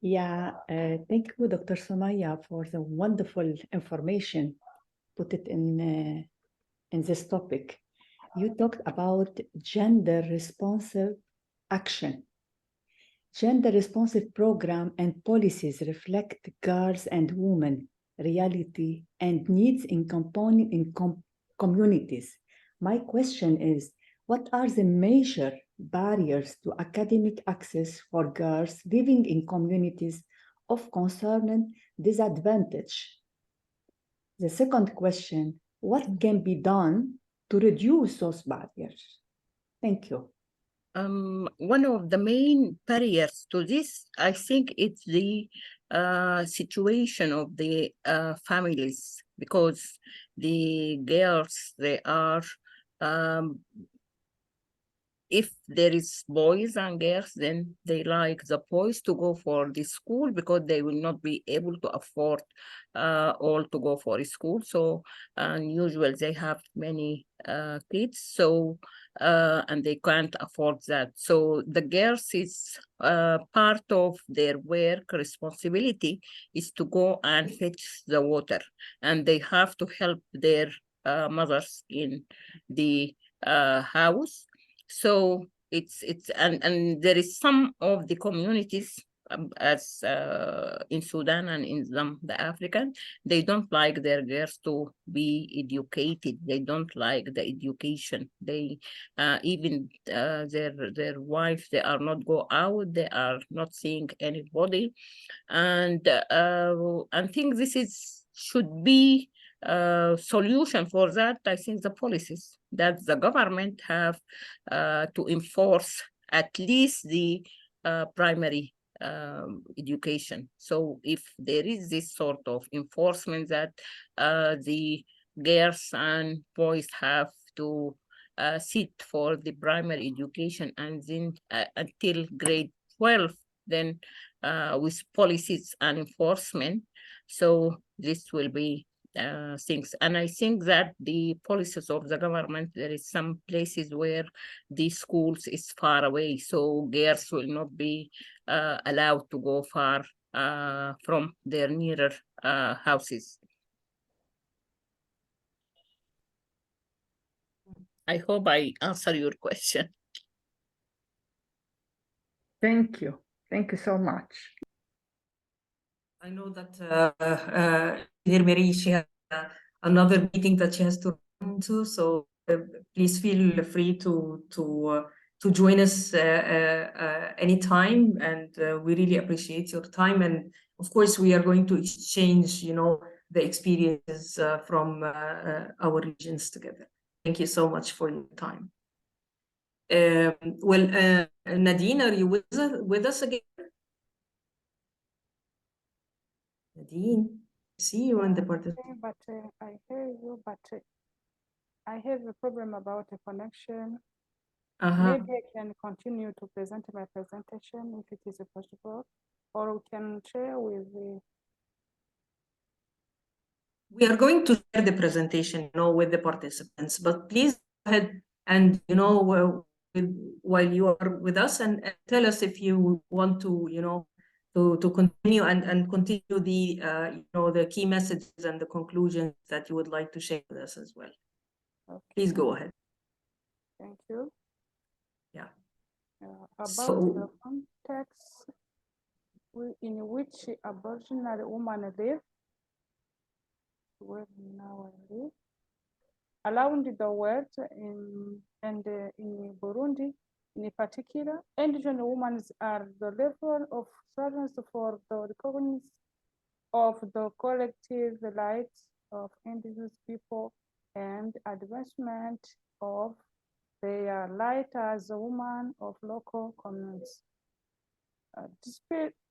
Yeah, thank you, Dr. Sumaia, for the wonderful information put it in this topic. You talked about gender responsive action. Gender responsive program and policies reflect girls and women reality and needs in communities. My question is, what are the major barriers to academic access for girls living in communities of concern and disadvantage? The second question, what can be done to reduce those barriers? Thank you. One of the main barriers to this, I think, it's the situation of the families, because the girls, they are, if there is boys and girls, then they like the boys to go for the school because they will not be able to afford all to go for school. So usually they have many kids, so and they can't afford that. So the girls is part of their work responsibility is to go and fetch the water, and they have to help their mothers in the house. So it's and there is some of the communities as in Sudan and in the African, they don't like their girls to be educated. They don't like the education. They even their wives, they are not go out. They are not seeing anybody, and I think this is should be solution for that. I think the policies that the government have to enforce at least the primary education. So if there is this sort of enforcement that the girls and boys have to sit for the primary education and then until grade 12, then with policies and enforcement, so this will be things. And I think that the policies of the government, there is some places where the schools is far away, so girls will not be allowed to go far from their nearer houses. I hope I answer your question. Thank you. Thank you so much. I know that Engineer Mary, she has another meeting that she has to run to, so please feel free to join us anytime, and we really appreciate your time, and of course, we are going to exchange, the experiences from our regions together. Thank you so much for your time. Nadine, are you with us again? Nadine, see you on the participant. But I hear you, but I have a problem about the connection. Maybe I can continue to present my presentation if it is possible, or we can share with the. We are going to share the presentation, with the participants, but please go ahead and, while you are with us, and tell us if you want to, to continue and continue the, the key messages and the conclusions that you would like to share with us as well. Okay. Please go ahead. Thank you. Yeah. About the context in which Aboriginal women live, where now I live, around the world, in Burundi, in particular, Indigenous women are the level of service for the recognition of the collective rights of Indigenous people and advancement of their right as a woman of local communities.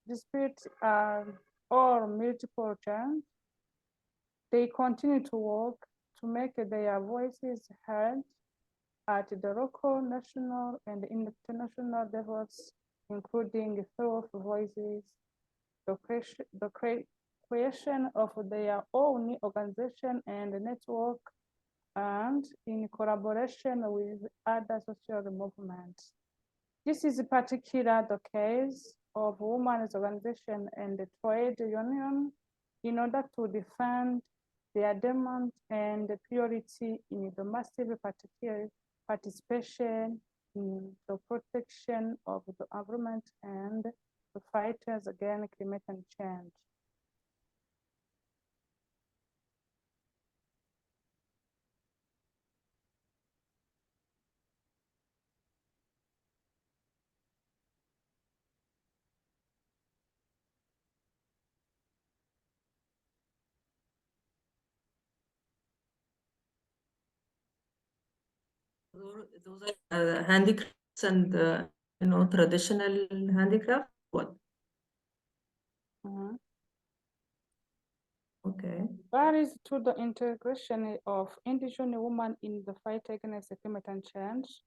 Despite all multiple challenges, they continue to work to make their voices heard at the local, national, and international levels, including through voices, the creation of their own organization and network, and in collaboration with other social movements. This is particularly the case of women's organization and the trade union in order to defend their demands and priority in the massive participation in the protection of the environment and the fighters against climate change. Those are handicrafts and traditional handicraft. What? Okay. Barriers to the integration of Indigenous women in the fight against climate change.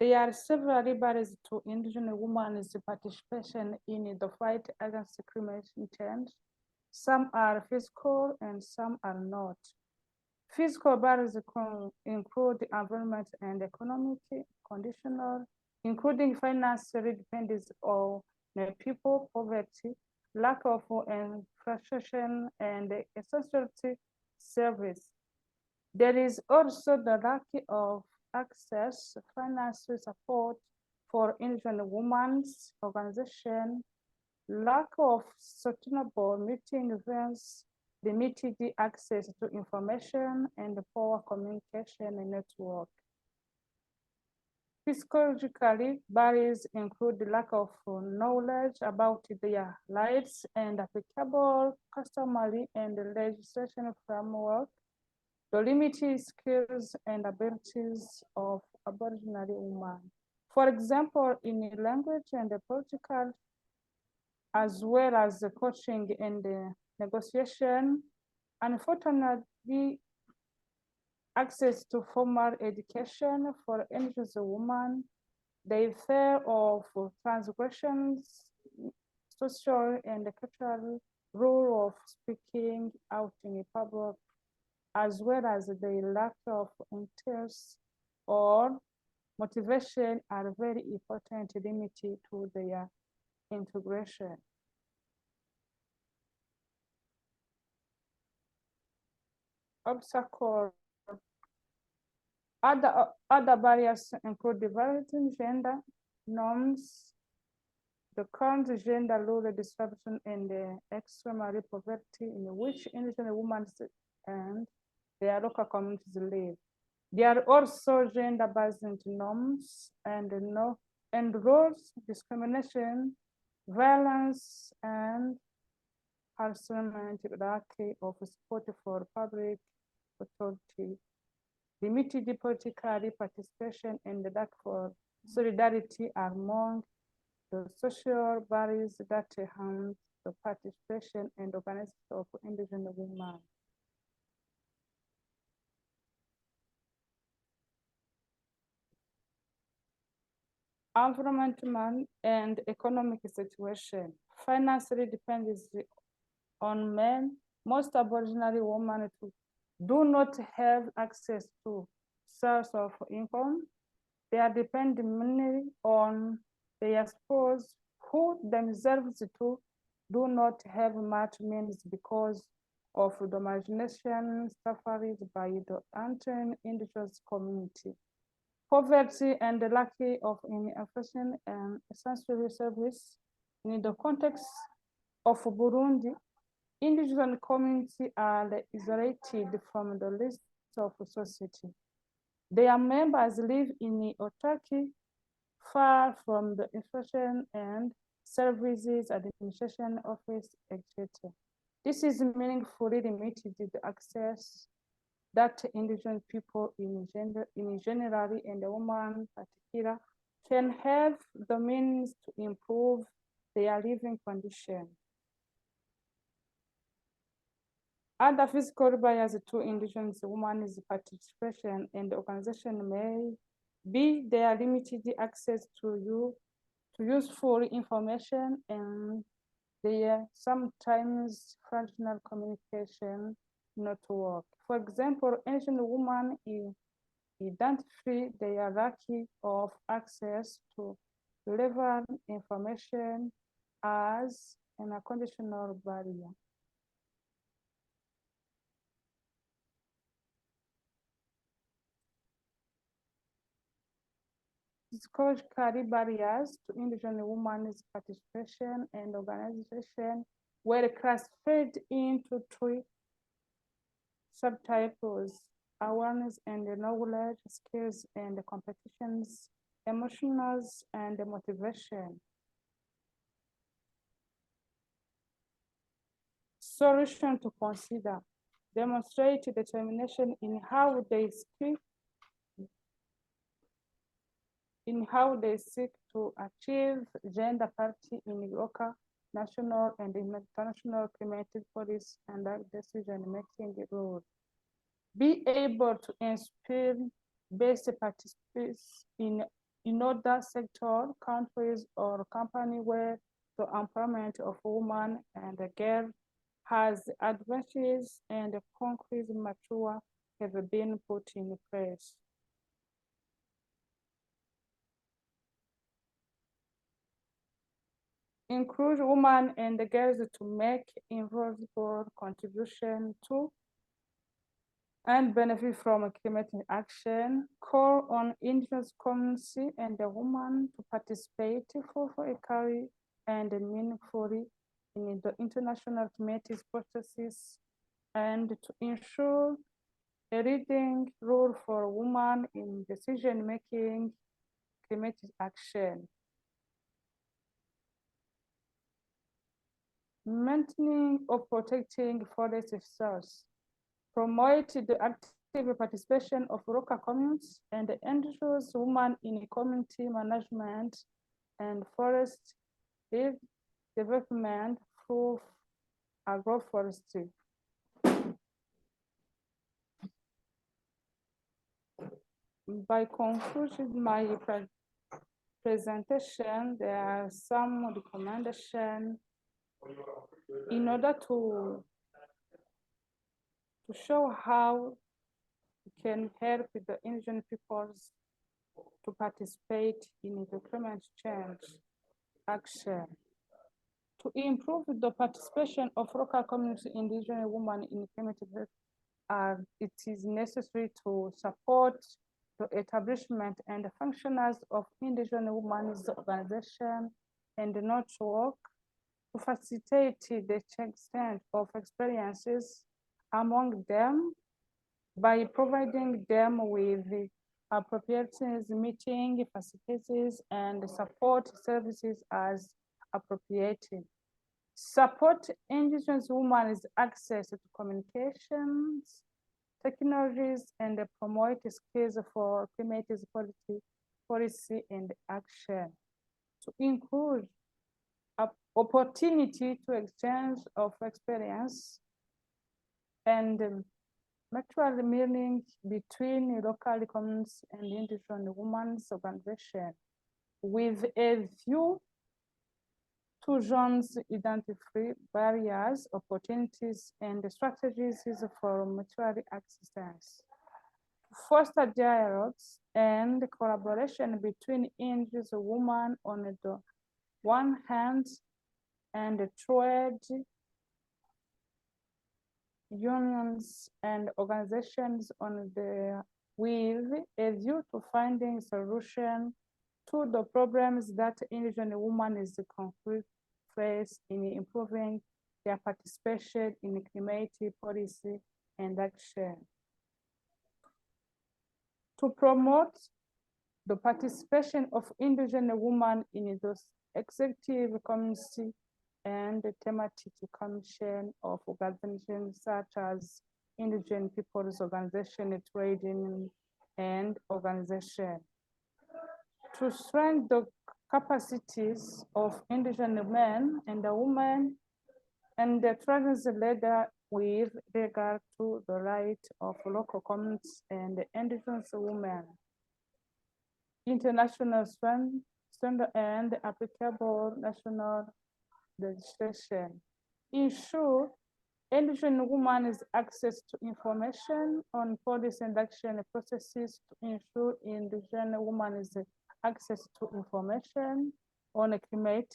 There are several barriers to Indigenous women's participation in the fight against climate change. Some are physical and some are not. Physical barriers include environment and economic conditional, including financial dependence on people, poverty, lack of infrastructure, and essential service. There is also the lack of access to financial support for Indigenous women's organization, lack of sustainable meeting events, limited access to information, and poor communication network. Psychologically, barriers include the lack of knowledge about their rights and applicable customary and legislation framework, the limited skills and abilities of Aboriginal women. For example, in language and political, as well as the coaching and the negotiation, unfortunately, access to formal education for Indigenous women, they fear of transgressions, social and cultural rule of speaking out in public, as well as the lack of interest or motivation are very important limit to their integration. Obstacle. Other barriers include developing gender norms, the current gender role disruption, and the extreme poverty in which Indigenous women and their local communities live. There are also gender-based norms and roles, discrimination, violence, and harassment, lack of support for public authority, limited political participation, and the lack for solidarity among the social barriers that harm the participation and organization of indigenous women. Environmental and economic situation. Financially depends on men. Most Aboriginal women do not have access to source of income. They are dependent mainly on their spouse, who themselves too do not have much means because of the marginalization suffered by the Indigenous community. Poverty and the lack of efficient and essential service. In the context of Burundi, indigenous communities are isolated from the rest of society. Their members live in autarky, far from the infrastructure and services administration office, etc. This is meaningfully limited the access that indigenous people in general and women in particular can have the means to improve their living condition. Other physical barriers to indigenous women's participation in the organization may be their limited access to useful information and their sometimes functional communication network. For example, Asian women identify their lack of access to relevant information as an unconditional barrier. Psychological barriers to indigenous women's participation and organization were classified into three subtypes: awareness and knowledge, skills and competitions, emotions and motivation. Solution to consider: demonstrate determination in how they seek to achieve gender parity in local, national, and international climate policy and decision-making rules. Be able to inspire best participants in other sectors, countries, or companies where the empowerment of women and girls has advantages and concrete mature have been put in place. Encourage women and girls to make invaluable contribution to and benefit from climate action. Call on indigenous community and the women to participate fully and meaningfully in the international climate processes and to ensure a leading role for women in decision-making climate action. Maintaining or protecting forest resources. Promote the active participation of local communities and the indigenous women in community management and forest development through agroforestry. By concluding my presentation, there are some recommendations in order to show how we can help the indigenous peoples to participate in the climate change action. To improve the participation of local community indigenous women in climate change, it is necessary to support the establishment and the functions of indigenous women's organization and network to facilitate the exchange of experiences among them by providing them with the appropriate meeting facilities and support services as appropriate. support Indigenous women's access to communications, technologies, and promote skills for climate policy and action, to include opportunity to exchange of experience and mutual learning between local communities and Indigenous women's organizations, with a view to joins identify barriers, opportunities, and strategies for mutual assistance. Foster dialogues and collaboration between Indigenous women on the one hand and trade unions and organizations on the with a view to finding solution to the problems that Indigenous women is conflict face in improving their participation in climate policy and action. To promote the participation of Indigenous women in the executive committee and the thematic commission of organizations such as Indigenous Peoples Organization, Trade Union, and Organization. To strengthen the capacities of Indigenous men and the women and the trans leader with regard to the right of local communities and the Indigenous women. International standard and applicable national legislation. Ensure Indigenous women's access to information on policy and action processes to ensure Indigenous women's access to information on climate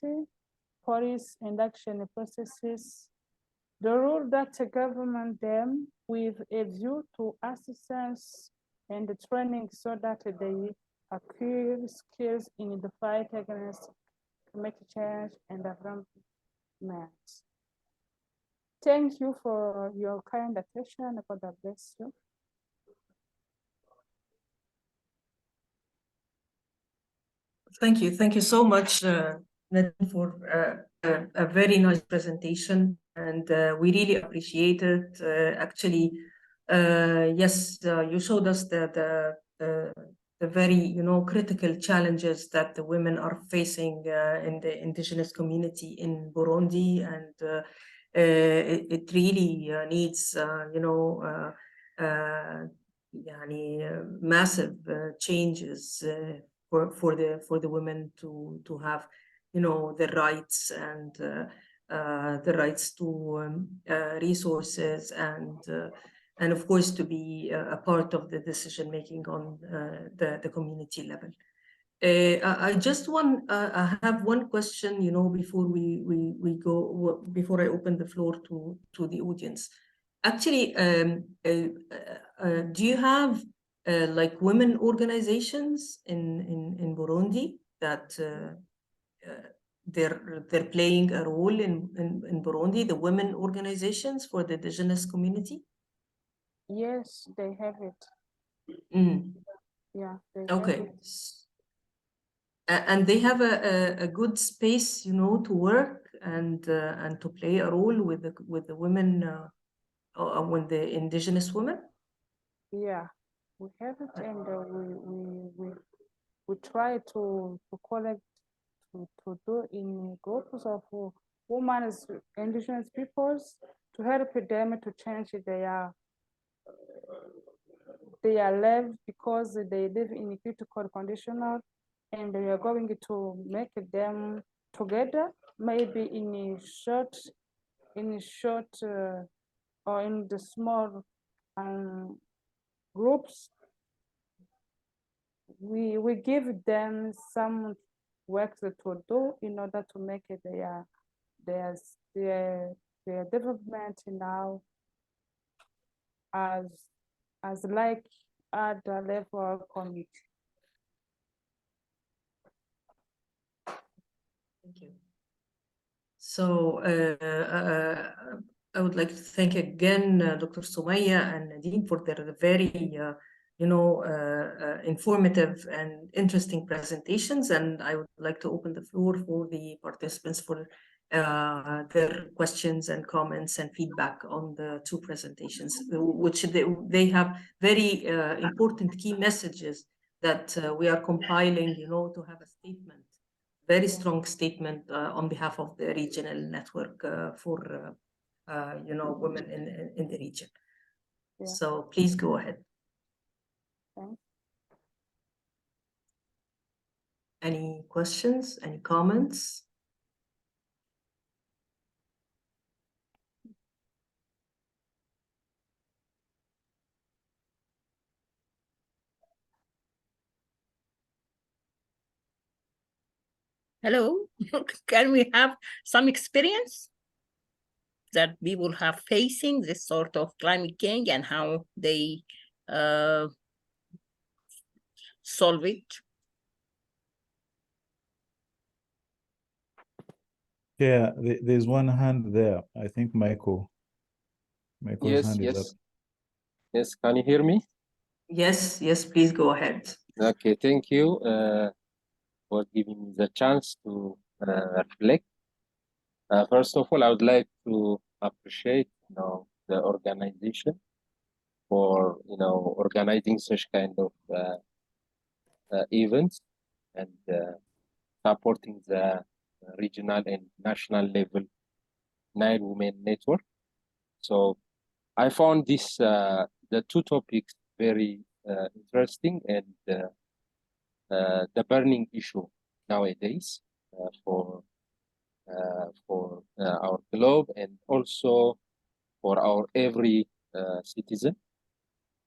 policy and action processes. The rule that government them with a view to assistance and training so that they acquire skills in the fight against climate change and environment. Thank you for your kind attention. God bless you. Thank you. Thank you so much, Nadine, for a very nice presentation. And we really appreciate it. Actually, yes, you showed us the very, critical challenges that the women are facing in the Indigenous community in Burundi. And it really needs, massive changes for the women to have, the rights and the rights to resources and of course to be a part of the decision making on the community level. I just I have one question, before we go, before I open the floor to the audience. Actually, do you have like women organizations in Burundi that they're playing a role in Burundi, the women organizations for the Indigenous community? Yes, they have it. Mm. Yeah. Okay. And they have a good space, to work and to play a role with the women, with the Indigenous women. Yeah, we have it, and we try to collect to do in groups of women, Indigenous peoples, to help them to change their life, because they live in critical conditions, and we are going to make them together, maybe in short or in the small groups. We give them some work to do in order to make their development now as like at the level community. Thank you. So I would like to thank again Dr. Sumaia and Nadine for their very informative and interesting presentations. And I would like to open the floor for the participants for their questions and comments and feedback on the two presentations, which they have very important key messages that we are compiling, to have a statement, very strong statement on behalf of the regional network for, women in the region. Yeah. So please go ahead. Thanks. Any questions, any comments? Hello, can we have some experience that people have facing this sort of climate change and how they solve it? Yeah, there's one hand there. I think Michael's hand is up. Yes, can you hear me? Yes, please go ahead. Okay, thank you for giving me the chance to reflect. First of all, I would like to appreciate, the organization for, organizing such kind of events and supporting the regional and national level Nile Women Network. So I found this the two topics very interesting and the burning issue nowadays for our globe and also for our every citizen.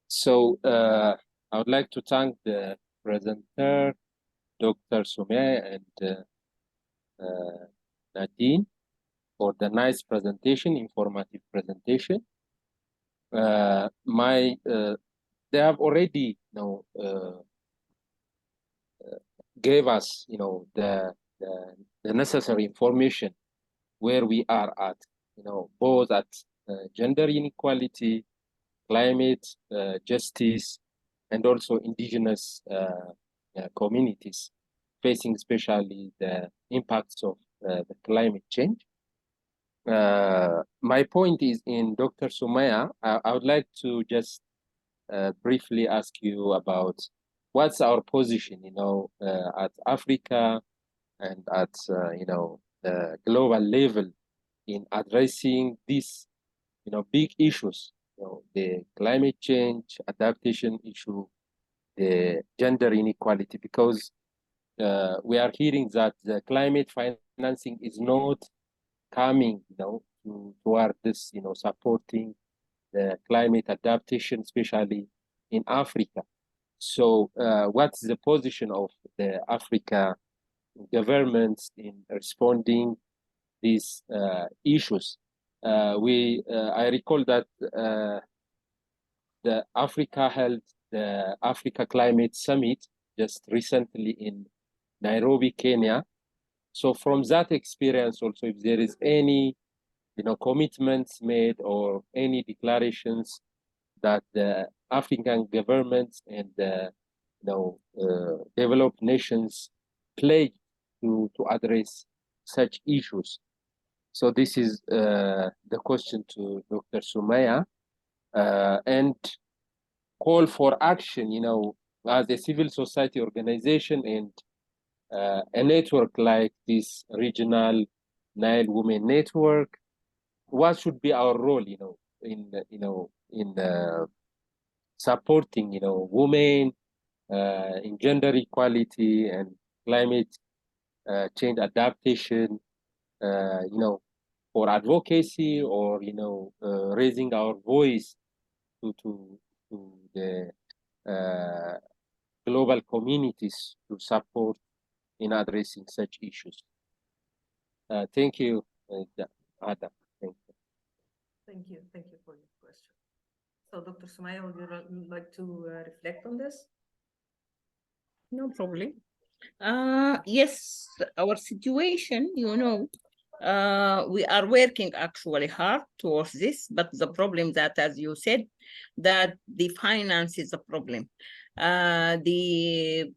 So I would like to thank the presenter, Dr. Sumaia and Nadine, for the nice presentation, informative presentation. They have already, gave us, the necessary information where we are at, both at gender inequality, climate justice, and also indigenous communities facing especially the impacts of the climate change. My point is in Dr. Sumaia, I would like to just briefly ask you about what's our position, at Africa and at, the global level in addressing these, big issues, the climate change, adaptation issue, the gender inequality, because we are hearing that the climate financing is not coming, toward this, supporting the climate adaptation, especially in Africa. So what's the position of the Africa governments in responding these issues? I recall that the Africa held the Africa Climate Summit just recently in Nairobi, Kenya. So from that experience also, if there is any, commitments made or any declarations that the African governments and the, developed nations pledge to address such issues. So this is the question to Dr. Sumaia, and call for action, as a civil society organization and a network like this regional Nile Women Network. What should be our role, in supporting, women in gender equality and climate change adaptation, for advocacy or, raising our voice to the global communities to support in addressing such issues. Thank you, Adam. Thank you for your question. So Dr. Sumaia, would you like to reflect on this? No problem. Yes, our situation, we are working actually hard towards this, but the problem that, as you said, that the finance is a problem. The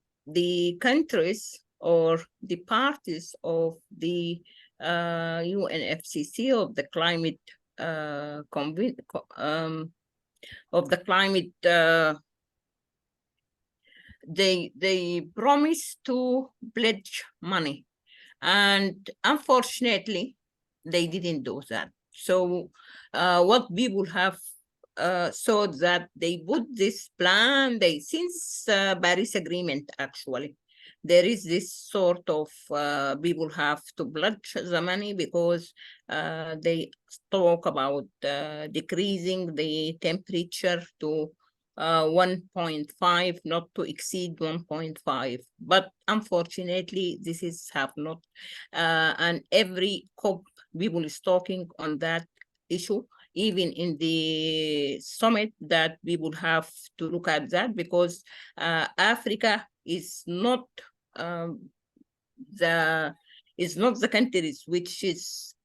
countries or the parties of the UNFCCC of the climate they promised to pledge money, and unfortunately they didn't do that. So what people have thought that they put this plan, since Paris Agreement, actually there is this sort of people have to pledge the money because they talk about decreasing the temperature to 1.5, not to exceed 1.5. But unfortunately, this is have not, and every COP people is talking on that issue, even in the summit, that we would have to look at that, because Africa is not the countries which is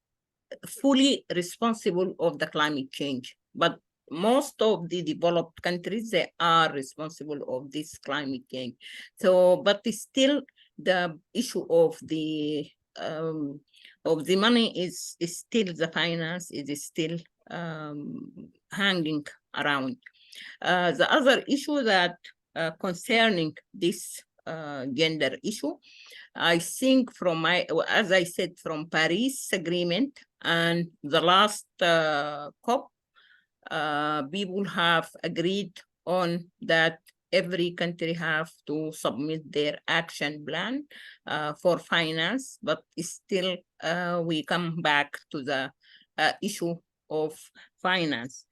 fully responsible of the climate change, but most of the developed countries, they are responsible of this climate change. So, but still the issue of the money is still, the finance is still hanging around. The other issue that concerning this gender issue, I think as I said, from Paris Agreement and the last COP, people have agreed on that every country have to submit their action plan for finance, but still we come back to the issue of finance.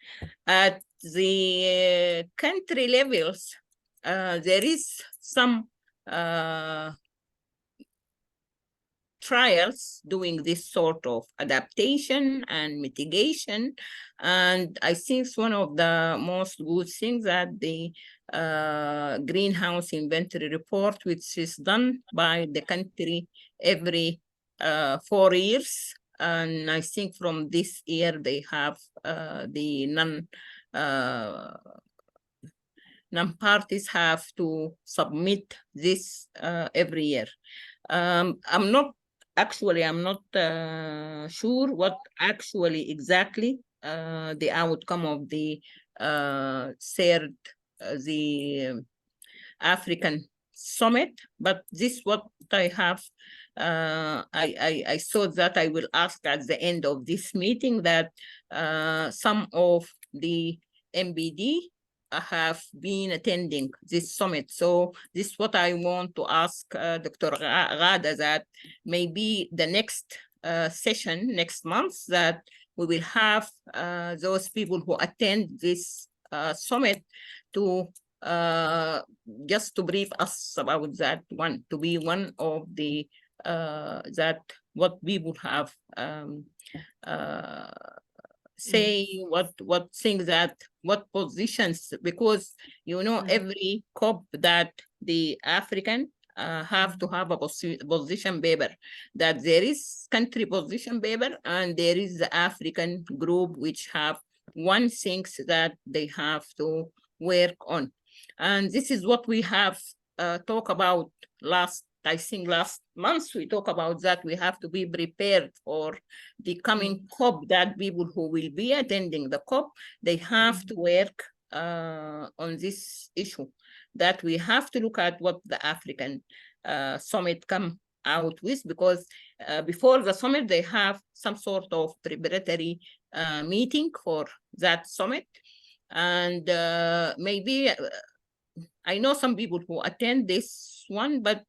At the country levels, there is some trials doing this sort of adaptation and mitigation. And I think it's one of the most good things that the greenhouse inventory report, which is done by the country every 4 years. And I think from this year, they have the non-parties have to submit this every year. I'm not sure what actually exactly the outcome of the third, the African summit, but this what I have. I thought that I will ask at the end of this meeting that some of the MBD have been attending this summit. So this is what I want to ask Dr. Ghada, that maybe the next session next month, that we will have those people who attend this summit to just to brief us about that one, to be one of the that what we would have say what things that what positions, because you know every COP that the African have to have a position paper, that there is country position paper and there is the African group which have one things that they have to work on. And this is what we have talked about last month. We talk about that we have to be prepared for the coming COP, that people who will be attending the COP, they have to work on this issue, that we have to look at what the African summit come out with, because before the summit, they have some sort of preparatory meeting for that summit. And maybe I know some people who attend this one, but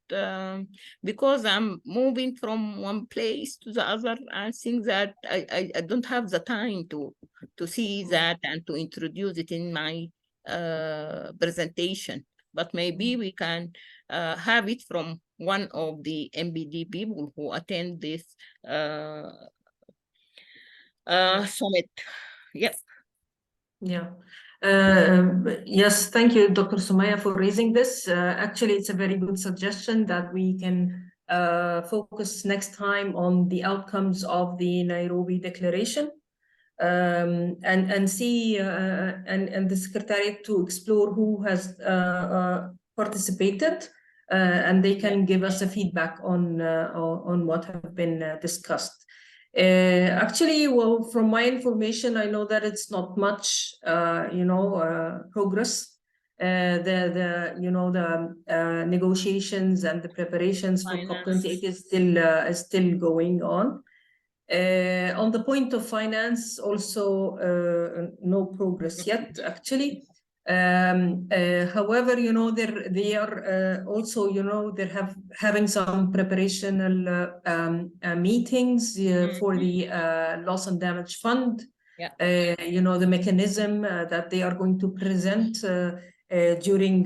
because I'm moving from one place to the other, I think that I don't have the time to see that and to introduce it in my presentation. But maybe we can have it from one of the MBD people who attend this summit. Yes. Yeah. Yes, thank you, Dr. Sumaia, for raising this. Actually, it's a very good suggestion that we can focus next time on the outcomes of the Nairobi Declaration, and see and the Secretariat to explore who has participated and they can give us a feedback on what have been discussed. Actually, well, from my information, I know that it's not much, progress. The negotiations and the preparations for COP28 is still going on. On the point of finance, also no progress yet, actually. However, they are also, they're having some preparational meetings for the loss and damage fund. Yeah. The mechanism that they are going to present during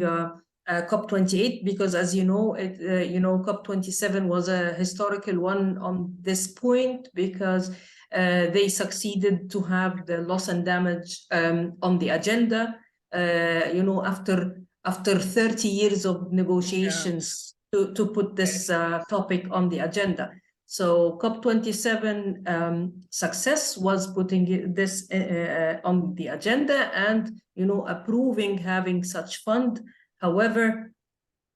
COP28, because as you know, COP27 was a historical one on this point, because they succeeded to have the loss and damage on the agenda. After 30 years of negotiations to put this topic on the agenda. So COP27 success was putting this on the agenda and, approving having such fund. However,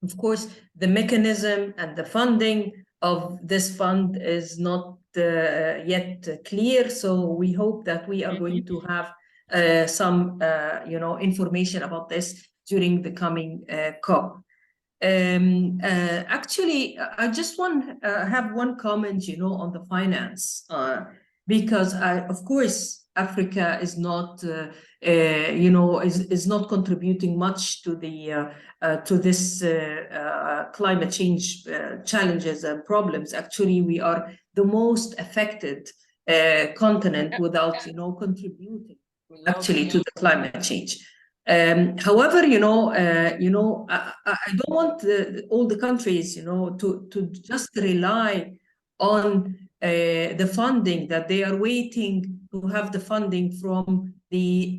of course, the mechanism and the funding of this fund is not yet clear. So we hope that we are going to have some information about this during the coming COP. Actually, I just have one comment, on the finance, because of course Africa is not, is not contributing much to the to this climate change challenges and problems. Actually, we are the most affected continent without, contributing actually to the climate change. However, I don't want all the countries, to just rely on the funding that they are waiting to have the funding from the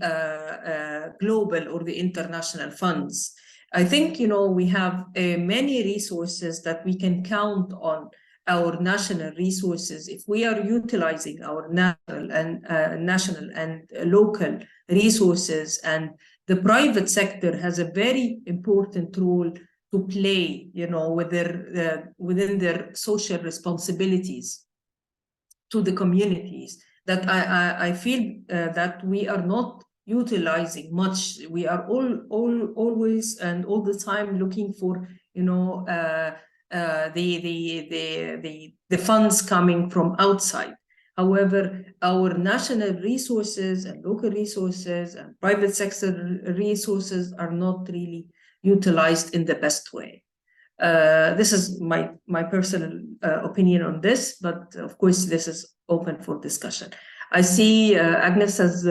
global or the international funds. I think, we have many resources that we can count on, our national resources. If we are utilizing our national and local resources, and the private sector has a very important role to play, within their social responsibilities to the communities, that I feel that we are not utilizing much. We are always and all the time looking for, the funds coming from outside. However, our national resources and local resources and private sector resources are not really utilized in the best way. This is my personal opinion on this, but of course this is open for discussion. I see Agnes has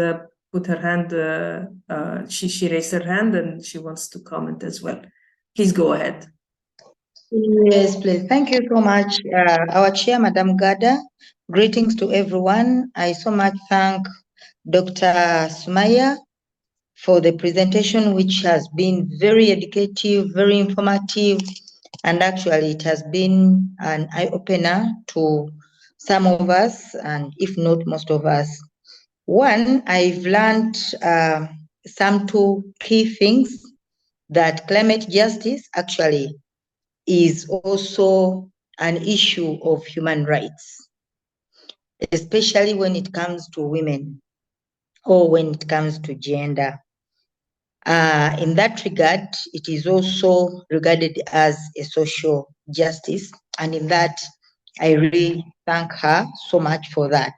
put her hand, she raised her hand and she wants to comment as well. Please go ahead. Yes, please. Thank you so much, our chair, Madam Gada. Greetings to everyone. I so much thank Dr. Sumaia for the presentation, which has been very educative, very informative, and actually it has been an eye-opener to some of us, and if not most of us. One, I've learned some two key things, that climate justice actually is also an issue of human rights, especially when it comes to women or when it comes to gender. In that regard, it is also regarded as a social justice, and in that, I really thank her so much for that.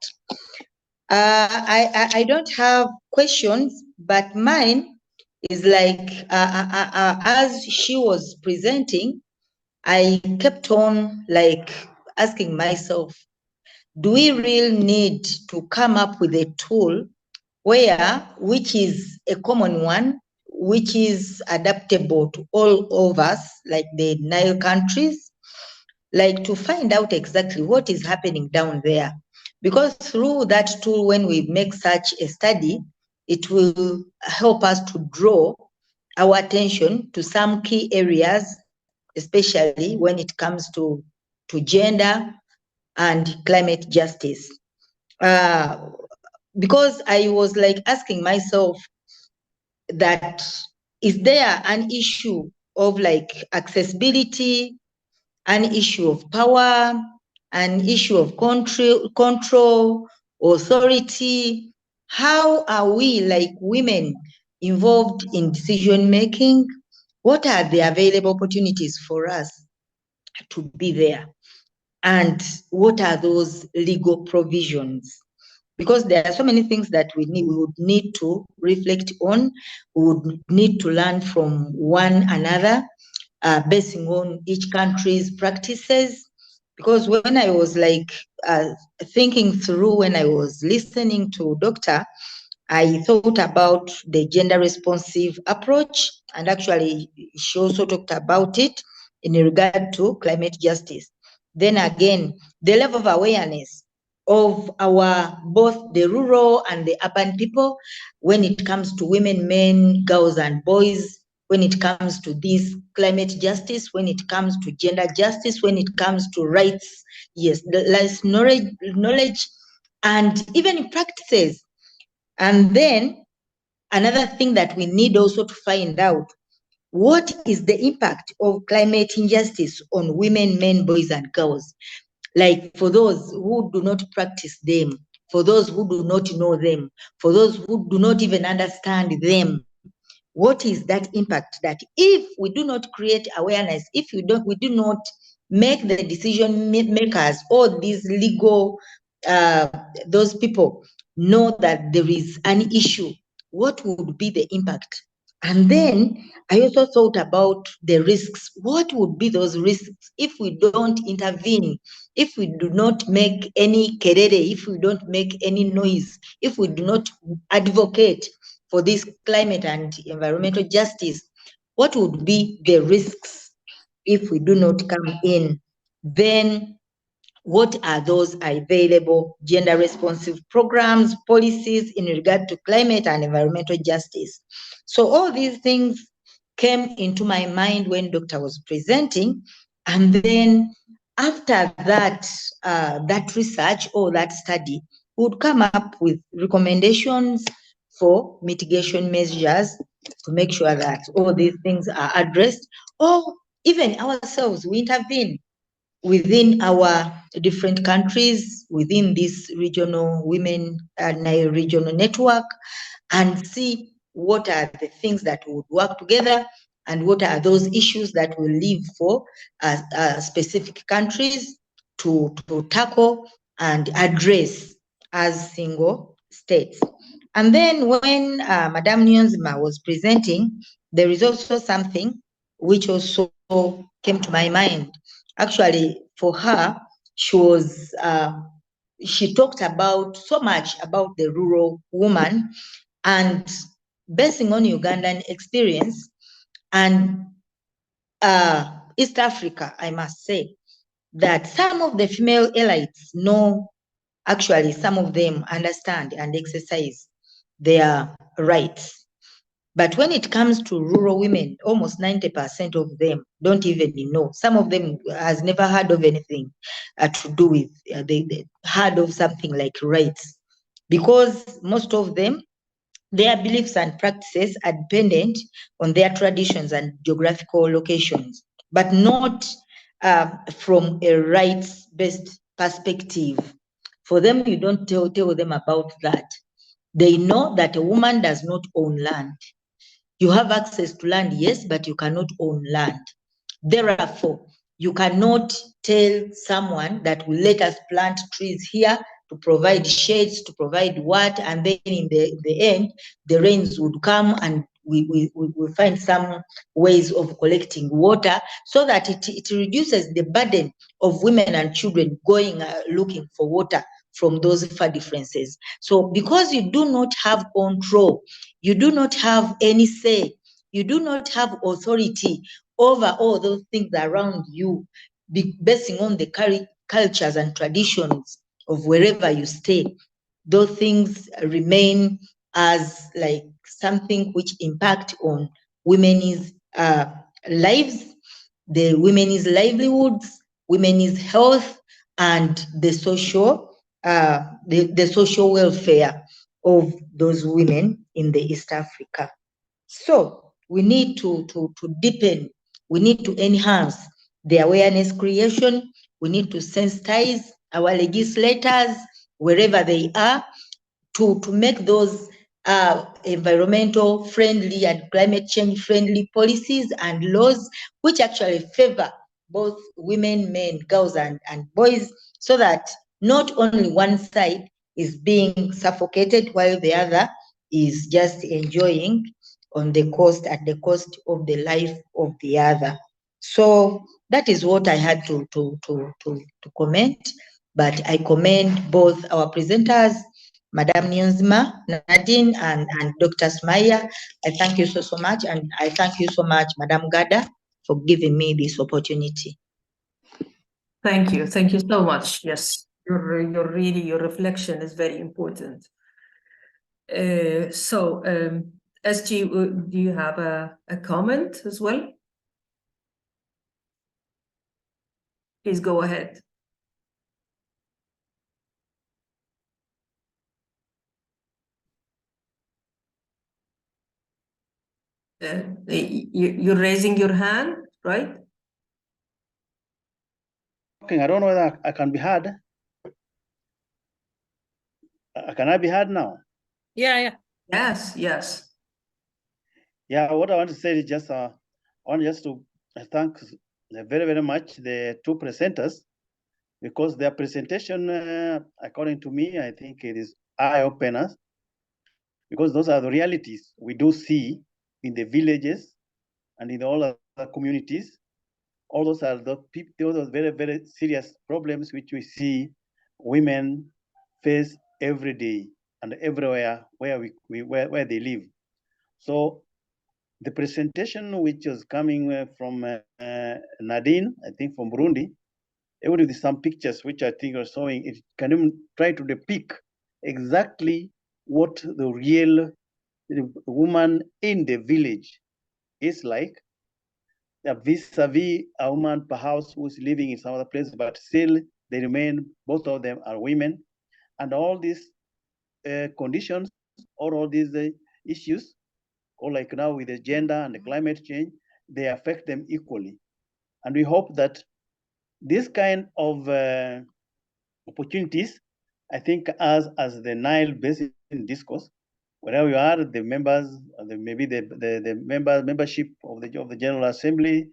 I don't have questions, but mine is like, as she was presenting, I kept on like asking myself, do we really need to come up with a tool which is a common one, which is adaptable to all of us, like the Nile countries, like to find out exactly what is happening down there? Because through that tool, when we make such a study, it will help us to draw our attention to some key areas, especially when it comes to gender and climate justice. Because I was like asking myself that, is there an issue of like accessibility, an issue of power, an issue of control, authority. How are we like women involved in decision making? What are the available opportunities for us to be there? And what are those legal provisions? Because there are so many things that we would need to reflect on, we would need to learn from one another, basing on each country's practices. Because when I was like thinking through, when I was listening to Doctor, I thought about the gender responsive approach, and actually she also talked about it in regard to climate justice. Then again, the level of awareness of our both the rural and the urban people when it comes to women, men, girls and boys, when it comes to this climate justice, when it comes to gender justice, when it comes to rights, yes, the less knowledge and even practices. And then another thing that we need also to find out, what is the impact of climate injustice on women, men, boys, and girls? Like for those who do not practice them, for those who do not know them, for those who do not even understand them, what is that impact that if we do not create awareness, if we do not make the decision makers or these legal, those people know that there is an issue, what would be the impact? And then I also thought about the risks. What would be those risks if we don't intervene, if we do not make any kerere, if we don't make any noise, if we do not advocate for this climate and environmental justice? What would be the risks if we do not come in? Then what are those available gender responsive programs, policies in regard to climate and environmental justice? So all these things came into my mind when Doctor was presenting. And then after that, that research or that study would come up with recommendations for mitigation measures to make sure that all these things are addressed, or even ourselves, we intervene within our different countries, within this regional women Nile regional network, and see what are the things that would work together and what are those issues that will leave for specific countries to tackle and address as single states. And then when Madame Niyonzima was presenting, there is also something which also came to my mind. Actually, for her, she talked about so much about the rural woman, and basing on Ugandan experience and East Africa, I must say that some of the female elites know, actually some of them understand and exercise their rights. But when it comes to rural women, almost 90% of them don't even know. Some of them has never heard of anything to do with, they heard of something like rights, because most of them, their beliefs and practices are dependent on their traditions and geographical locations, but not from a rights-based perspective. For them, you don't tell them about that. They know that a woman does not own land. You have access to land, yes, but you cannot own land. Therefore, you cannot tell someone that will let us plant trees here to provide shades, to provide what, and then in the end, the rains would come and we find some ways of collecting water so that it reduces the burden of women and children going looking for water from those far differences. So because you do not have control, you do not have any say, you do not have authority over all those things around you, basing on the cultures and traditions of wherever you stay, those things remain as like something which impact on women's lives, the women's livelihoods, women's health, and the social the social welfare of those women in the East Africa. So we need to deepen We need to enhance the awareness creation. We need to sensitize our legislators wherever they are to make those environmental friendly and climate change friendly policies and laws which actually favor both women, men, girls, and boys, so that not only one side is being suffocated while the other is just enjoying on the cost, at the cost of the life of the other. So that is what I had to comment. But I commend both our presenters, Madam Niyonzima, Nadine, and Dr. Sumaia. I thank you so much, and I thank you so much, Madam Gada, for giving me this opportunity. Thank you so much. Yes, your reflection is very important. So, SG, do you have a comment as well? Please go ahead. You're raising your hand, right? Okay, I don't know whether I can be heard. Can I be heard now? Yeah. Yes. Yeah, what I want to say is just I want just to thank very, very much the two presenters, because their presentation, according to me, I think it is eye-opener, because those are the realities we do see in the villages and in all other communities. All those are the people, those very, very serious problems which we see women face every day and everywhere where they live. So the presentation which was coming from Nadine, I think from Burundi, with some pictures which I think are showing, it can even try to depict exactly what the real woman in the village is like, vis-a-vis a woman perhaps who's living in some other place, but still they remain, both of them are women. And all these conditions, or all these issues, or like now with the gender and the climate change, they affect them equally. And we hope that this kind of opportunities, I think as the Nile Basin discourse, wherever you are, the members, maybe the membership of the General Assembly,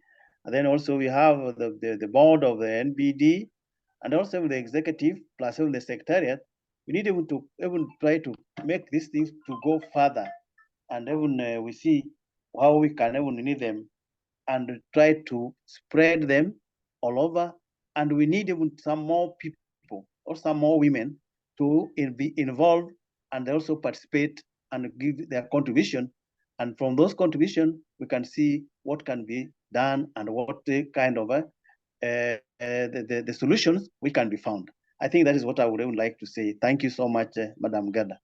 and then also we have the board of the NBD, and also the executive, plus even the secretariat. We need even to try to make these things to go further, and even we see how we can even need them and try to spread them all over. And we need even some more people or some more women to be involved and also participate and give their contribution. And from those contributions, we can see what can be done and what kind of the solutions we can be found. I think that is what I would even like to say. Thank you so much, Madam Gada.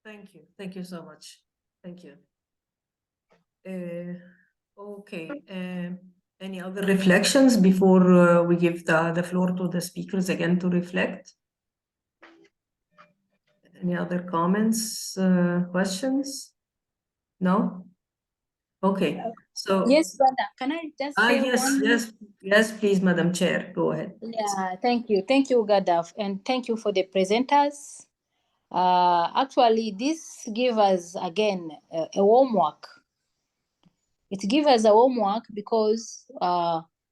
Thank you so much. Thank you. Okay. Any other reflections before we give the floor to the speakers again to reflect? Any other comments, questions? No? Okay. So Yes, Brenda, can I just say yes, please, Madam Chair, go ahead. Yeah, thank you, Gadaf, and thank you for the presenters. Actually, this gives us again a homework. It gives us a homework because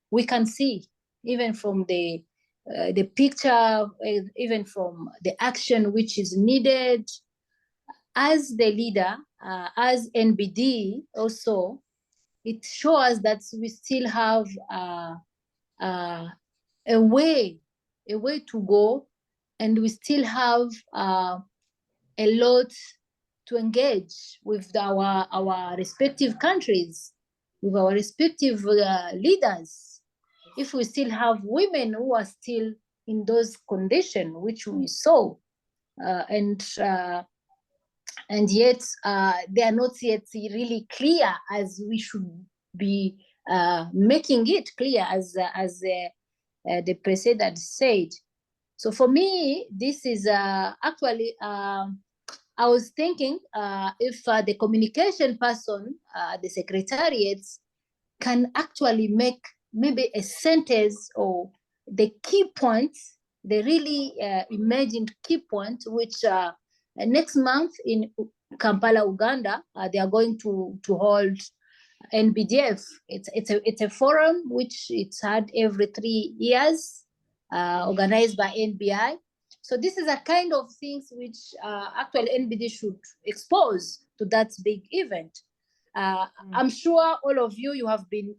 we can see even from the picture, even from the action which is needed. As the leader, as NBD also, it shows that we still have a way to go, and we still have a lot to engage with our respective countries, with our respective leaders. If we still have women who are still in those conditions which we saw, and yet they are not yet really clear as we should be making it clear, as the president said. So for me, this is actually, I was thinking if the communication person, the secretariats, can actually make maybe a sentence or the key points, the really imagined key points, which next month in Kampala, Uganda, they are going to hold NBDF. It's a forum which it's had every 3 years, organized by NBI. So this is a kind of things which actually NBD should expose to that big event. I'm sure all of you have been,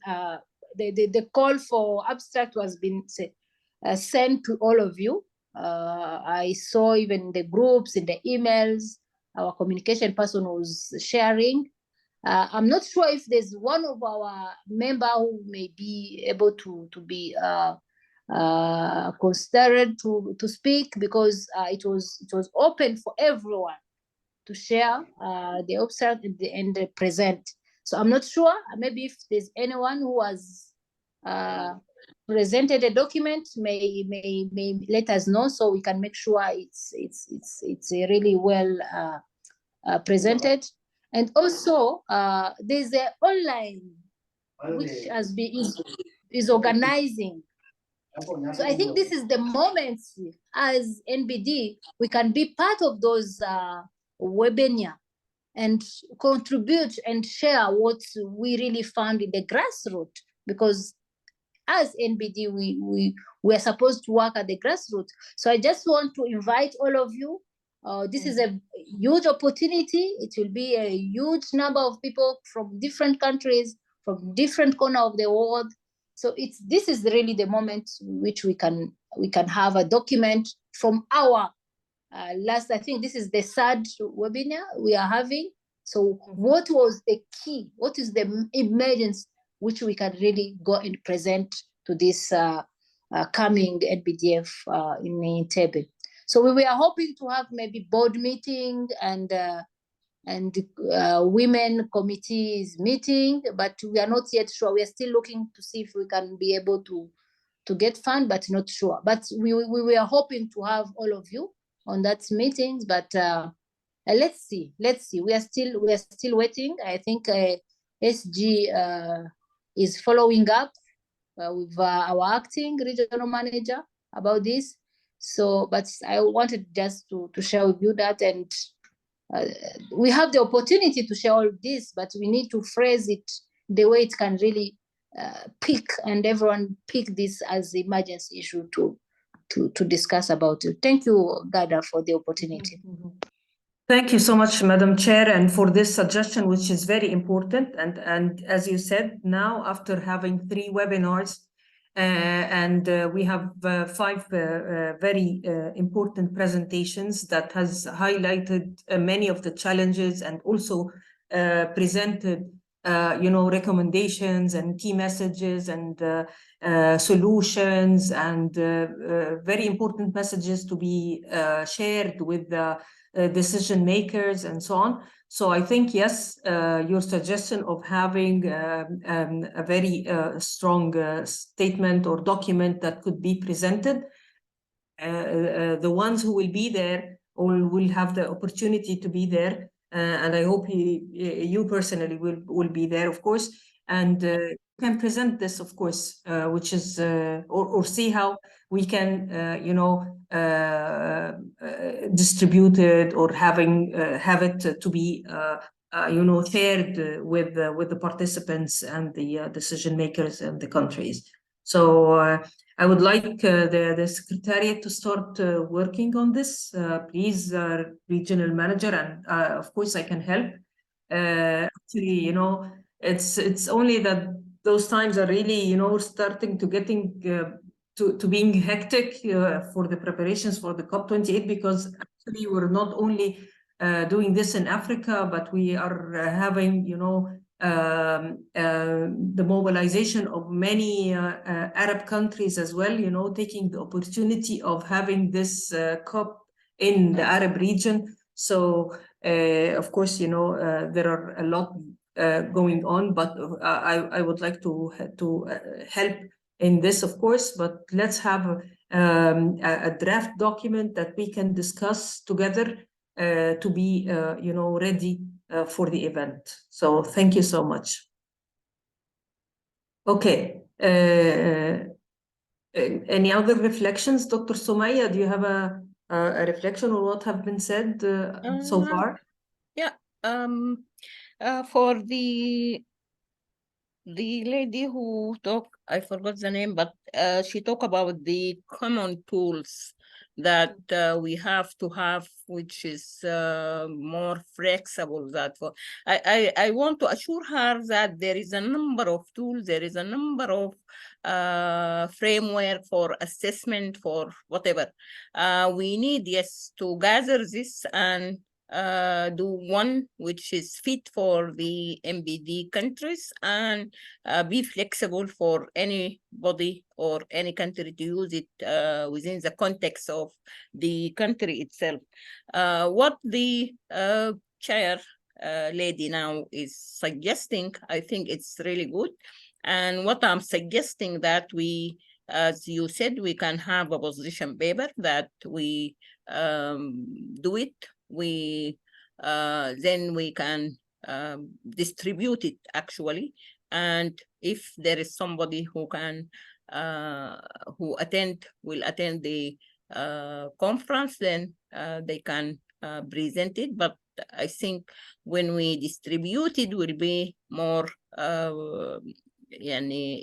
the call for abstract was been sent to all of you. I saw even the groups, in the emails, our communication person was sharing. I'm not sure if there's one of our member who may be able to be considered to speak, because it was open for everyone to share the observe and present. So I'm not sure, maybe if there's anyone who has presented a document, may let us know, so we can make sure it's really well presented. And also there's an online which has been is organizing. So I think this is the moment as NBD we can be part of those webinar and contribute and share what we really found in the grassroots, because as NBD we are supposed to work at the grassroots. So I just want to invite all of you. This is a huge opportunity. It will be a huge number of people from different countries, from different corners of the world. So this is really the moment which we can have a document from our last. I think this is the third webinar we are having. So what was the key? What is the emergence which we can really go and present to this coming NBDF in Entebbe? So we were hoping to have maybe board meeting and women committees meeting, but we are not yet sure. We are still looking to see if we can be able to get fund, but not sure. But we were hoping to have all of you on that meetings, but let's see. We are still waiting. I think SG is following up with our acting regional manager about this. So, but I wanted just to share with you that, and we have the opportunity to share all this, but we need to phrase it the way it can really pick, and everyone pick this as the emergency issue to discuss about it. Thank you, Gada, for the opportunity. Thank you so much, Madam Chair, and for this suggestion, which is very important. And as you said, now after having 3 webinars, and we have 5 very important presentations that has highlighted many of the challenges, and also presented recommendations and key messages and solutions, and very important messages to be shared with the decision makers and so on. So I think, yes, your suggestion of having a very strong statement or document that could be presented, the ones who will be there or will have the opportunity to be there, and I hope you personally will be there, of course, and can present this, of course, which is or see how we can distribute it, or have it to be shared with the participants and the decision makers in the countries. So I would like the Secretariat to start working on this. Please, regional manager, and of course I can help. Actually, it's only that those times are really, starting to getting to being hectic for the preparations for the COP28, because actually we're not only doing this in Africa, but we are having, the mobilization of many Arab countries as well, taking the opportunity of having this COP in the Arab region. So, of course, there are a lot going on, but I would like to help in this, of course, but let's have a draft document that we can discuss together to be, ready for the event. So thank you so much. Okay. Any other reflections, Dr. Sumaia? Do you have a reflection on what have been said so far? Yeah. For the lady who talked, I forgot the name, but she talked about the common tools that we have to have, which is more flexible. I want to assure her that there is a number of tools, there is a number of framework for assessment, for whatever. We need, yes, to gather this and do one which is fit for the MBD countries, and be flexible for anybody or any country to use it within the context of the country itself. What the chair lady now is suggesting, I think it's really good. And what I'm suggesting that we, as you said, we can have a position paper that we do it. We then we can distribute it actually, and if there is somebody who can will attend the conference, then they can present it. But I think when we distribute it will be more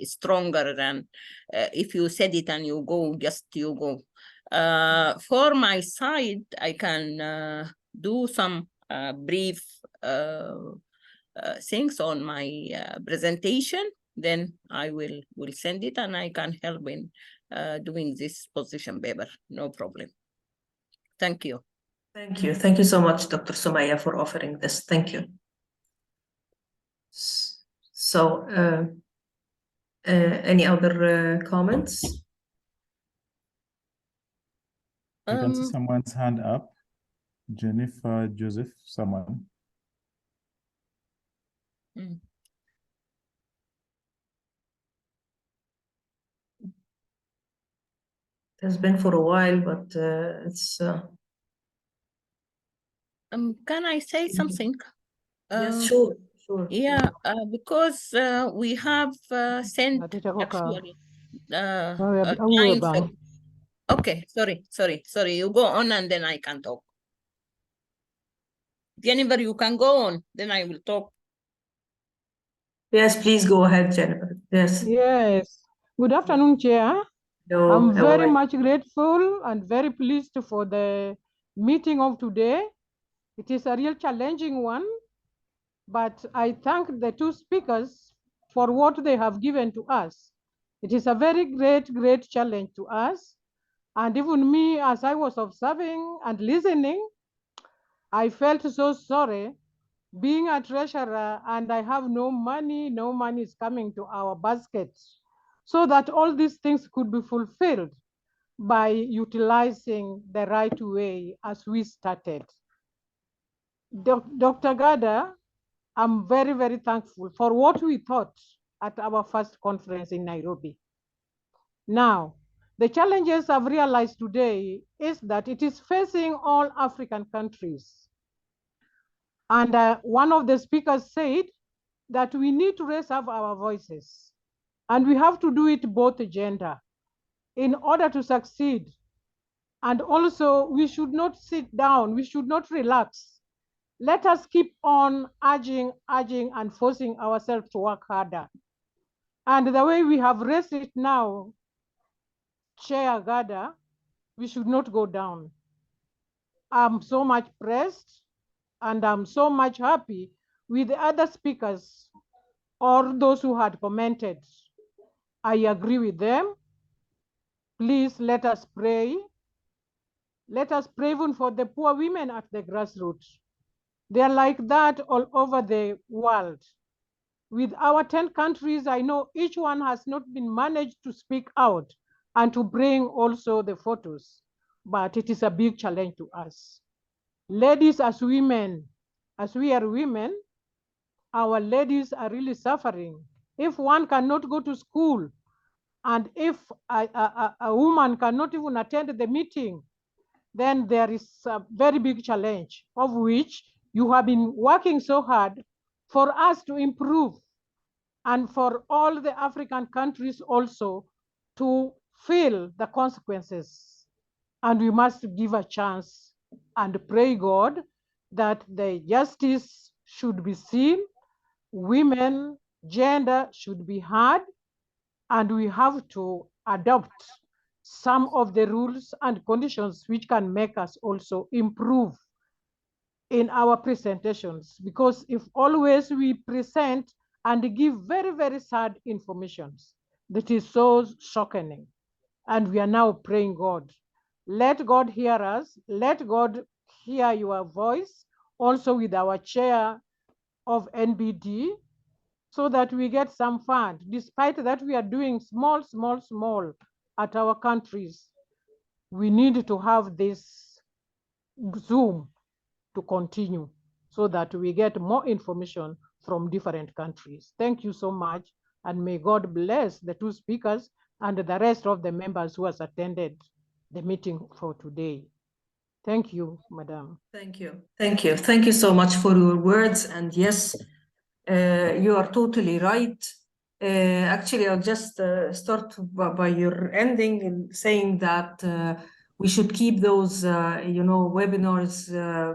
stronger than if you said it and you go. For my side, I can do some brief things on my presentation. Then I will send it, and I can help in doing this position paper. No problem. Thank you. Thank you. Thank you so much, Dr. Sumaia, for offering this. Thank you. So, any other comments? I can see someone's hand up. Jennifer Joseph, someone. It has been for a while, but it's... Can I say something? Yes, sure. Yeah, because we have sent actually time for... Okay, sorry. You go on and then I can talk. Jennifer, you can go on, then I will talk. Yes, please go ahead, Jennifer. Yes. Yes. Good afternoon, Chair. Hello, I'm how are very you? much grateful and very pleased for the meeting of today. It is a real challenging one, but I thank the two speakers for what they have given to us. It is a very great challenge to us. And even me, as I was observing and listening, I felt so sorry being a treasurer and I have no money is coming to our basket, so that all these things could be fulfilled by utilizing the right way as we started. Dr. Gada, I'm very thankful for what we taught at our first conference in Nairobi. Now, the challenges I've realized today is that it is facing all African countries. And one of the speakers said that we need to raise up our voices, and we have to do it both gender in order to succeed. And also, we should not sit down, we should not relax. Let us keep on urging and forcing ourselves to work harder. And the way we have raised it now, Chair Gada, we should not go down. I'm so much pressed and I'm so much happy with the other speakers or those who had commented. I agree with them. Please let us pray. Let us pray even for the poor women at the grassroots. They're like that all over the world. With our 10 countries, I know each one has not been managed to speak out and to bring also the photos, but it is a big challenge to us. Ladies as women, as we are women, our ladies are really suffering. If one cannot go to school, and if a woman cannot even attend the meeting, then there is a very big challenge of which you have been working so hard for us to improve. and for all the African countries also to feel the consequences. And we must give a chance and pray God that the justice should be seen, women, gender should be heard, and we have to adopt some of the rules and conditions which can make us also improve in our presentations, because if always we present and give very, very sad information, that is so shocking. And we are now praying God, let God hear us, let God hear your voice, also with our chair of NBD, so that we get some fund, despite that we are doing small at our countries. We need to have this Zoom to continue so that we get more information from different countries. Thank you so much, and may God bless the two speakers and the rest of the members who has attended the meeting for today. Thank you, Madam. Thank you. Thank you. Thank you so much for your words. And yes, you are totally right. Actually, I'll just start by your ending in saying that we should keep those, webinars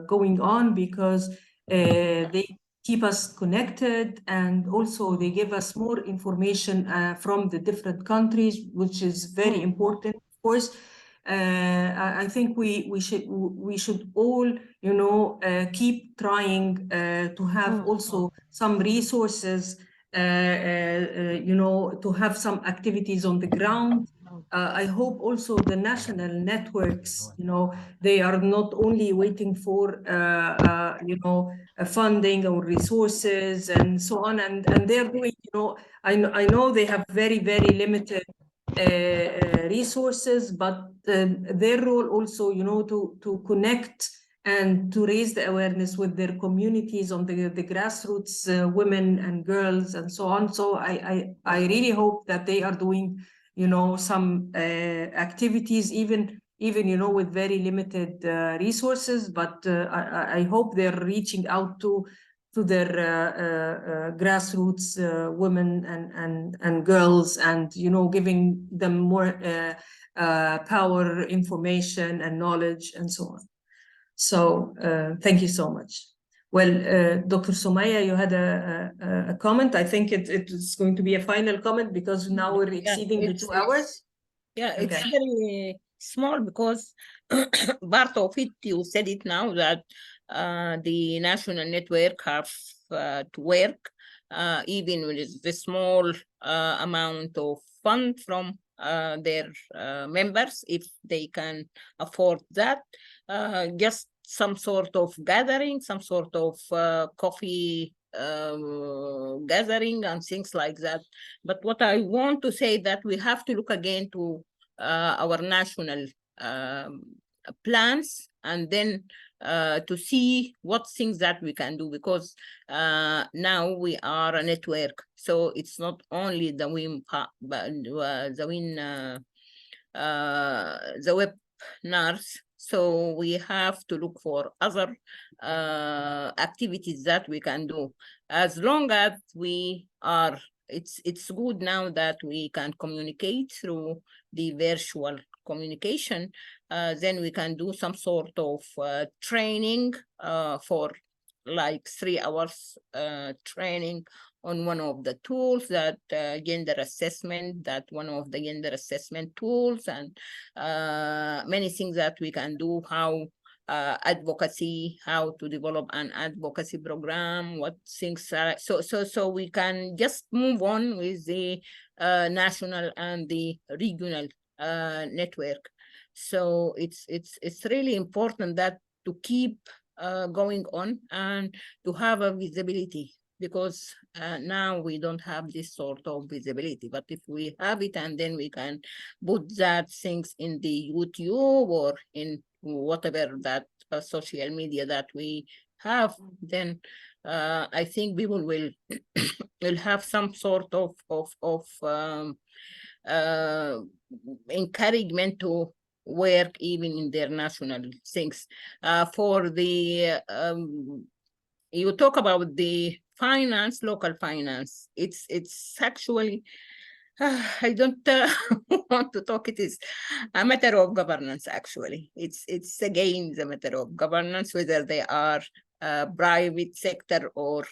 going on, because they keep us connected, and also they give us more information from the different countries, which is very important, of course. I think we should all, keep trying to have also some resources, to have some activities on the ground. I hope also the national networks, they are not only waiting for, funding or resources and so on, and they're doing, I know they have very, very limited resources, but their role also, to connect and to raise the awareness with their communities on the grassroots, women and girls and so on. So I really hope that they are doing, some activities, even with very limited resources, but I hope they're reaching out to their grassroots women and girls, and giving them more power, information and knowledge and so on. So thank you so much. Well, Dr. Sumaia, you had a comment. I think it is going to be a final comment, because now we're exceeding the 2 hours. Yeah, Okay. it's very small, because part of it, you said it now, that the national network have to work even with the small amount of fund from their members, if they can afford that. Just some sort of gathering, some sort of coffee gathering and things like that. But what I want to say, that we have to look again to our national plans, and then to see what things that we can do, because now we are a network, so it's not only the WIM, but the webinars. So we have to look for other activities that we can do, as long as we are. It's good now that we can communicate through the virtual communication. Then we can do some sort of training for like 3 hours training on one of the tools, that gender assessment, that one of the gender assessment tools, and many things that we can do, how advocacy, how to develop an advocacy program, what things are, so we can just move on with the national and the regional network. So it's really important that to keep going on and to have a visibility, because now we don't have this sort of visibility. But if we have it, and then we can put that things in the YouTube or in whatever that social media that we have, then I think people will have some sort of encouragement to work even in their national things. For the you talk about the finance, local finance. It's actually, I don't want to talk. It is a matter of governance, actually. It's again the matter of governance, whether they are private sector or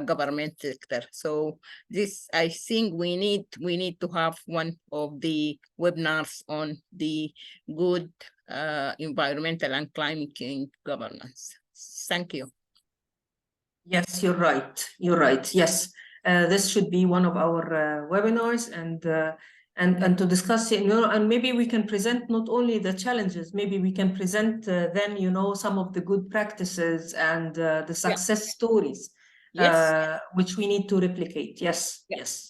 government sector. So this, I think we need to have one of the webinars on the good environmental and climate change governance. Thank you. Yes, you're right. You're right. Yes, this should be one of our webinars, and to discuss it, and maybe we can present not only the challenges, maybe we can present then, some of the good practices and the success stories, which we need to replicate. Yes, yes.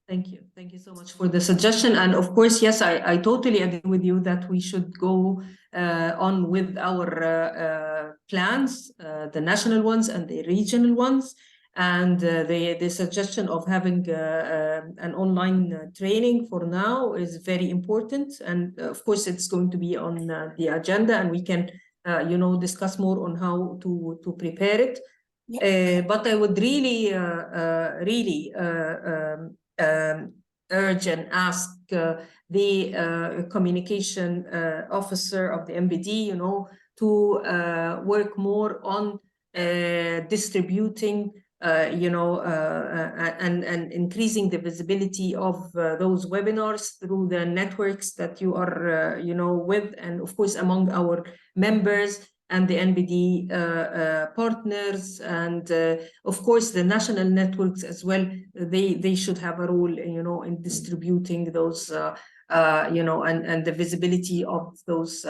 Thank you. Thank you so much for the suggestion. And of course, yes, I totally agree with you that we should go on with our plans, the national ones and the regional ones. And the suggestion of having an online training for now is very important. And of course, it's going to be on the agenda, and we can, discuss more on how to prepare it. But I would really urge and ask the communication officer of the MBD, to work more on distributing, and increasing the visibility of those webinars through the networks that you are, with, and of course among our members and the NBD partners, and of course the national networks as well. They should have a role, in distributing those, and the visibility of those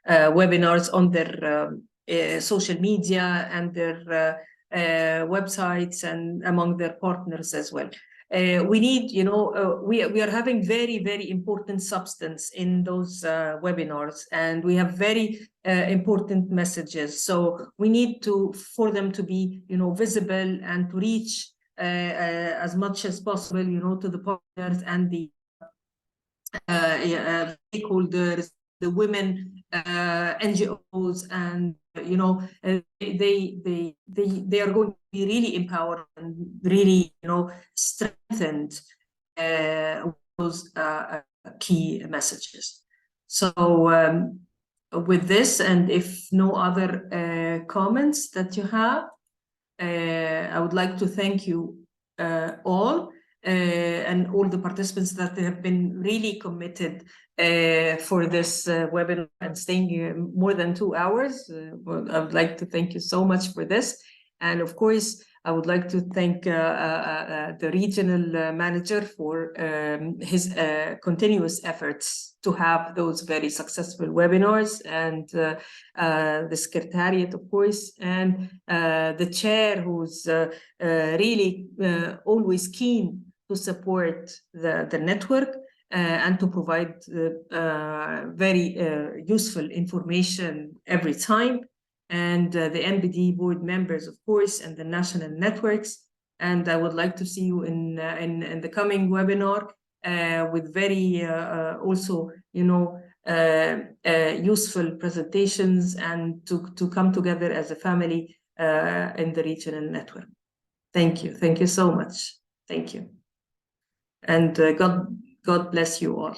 webinars on their social media and their websites and among their partners as well. We need, we are having very, very important substance in those webinars, and we have very important messages. So we need for them to be, visible and to reach as much as possible, to the partners and the stakeholders, the women, NGOs, and they are going to be really empowered and really, strengthened those key messages. So with this, and if no other comments that you have, I would like to thank you all. And all the participants that have been really committed for this webinar and staying here more than 2 hours. Well, I would like to thank you so much for this. And of course, I would like to thank the regional manager for his continuous efforts to have those very successful webinars, and the secretariat, of course, and the chair, who's really always keen to support the network and to provide very useful information every time, and the NBD board members, of course, and the national networks. And I would like to see you in the coming webinar with very also, useful presentations, and to come together as a family in the regional network. Thank you. Thank you so much. Thank you. And God bless you all.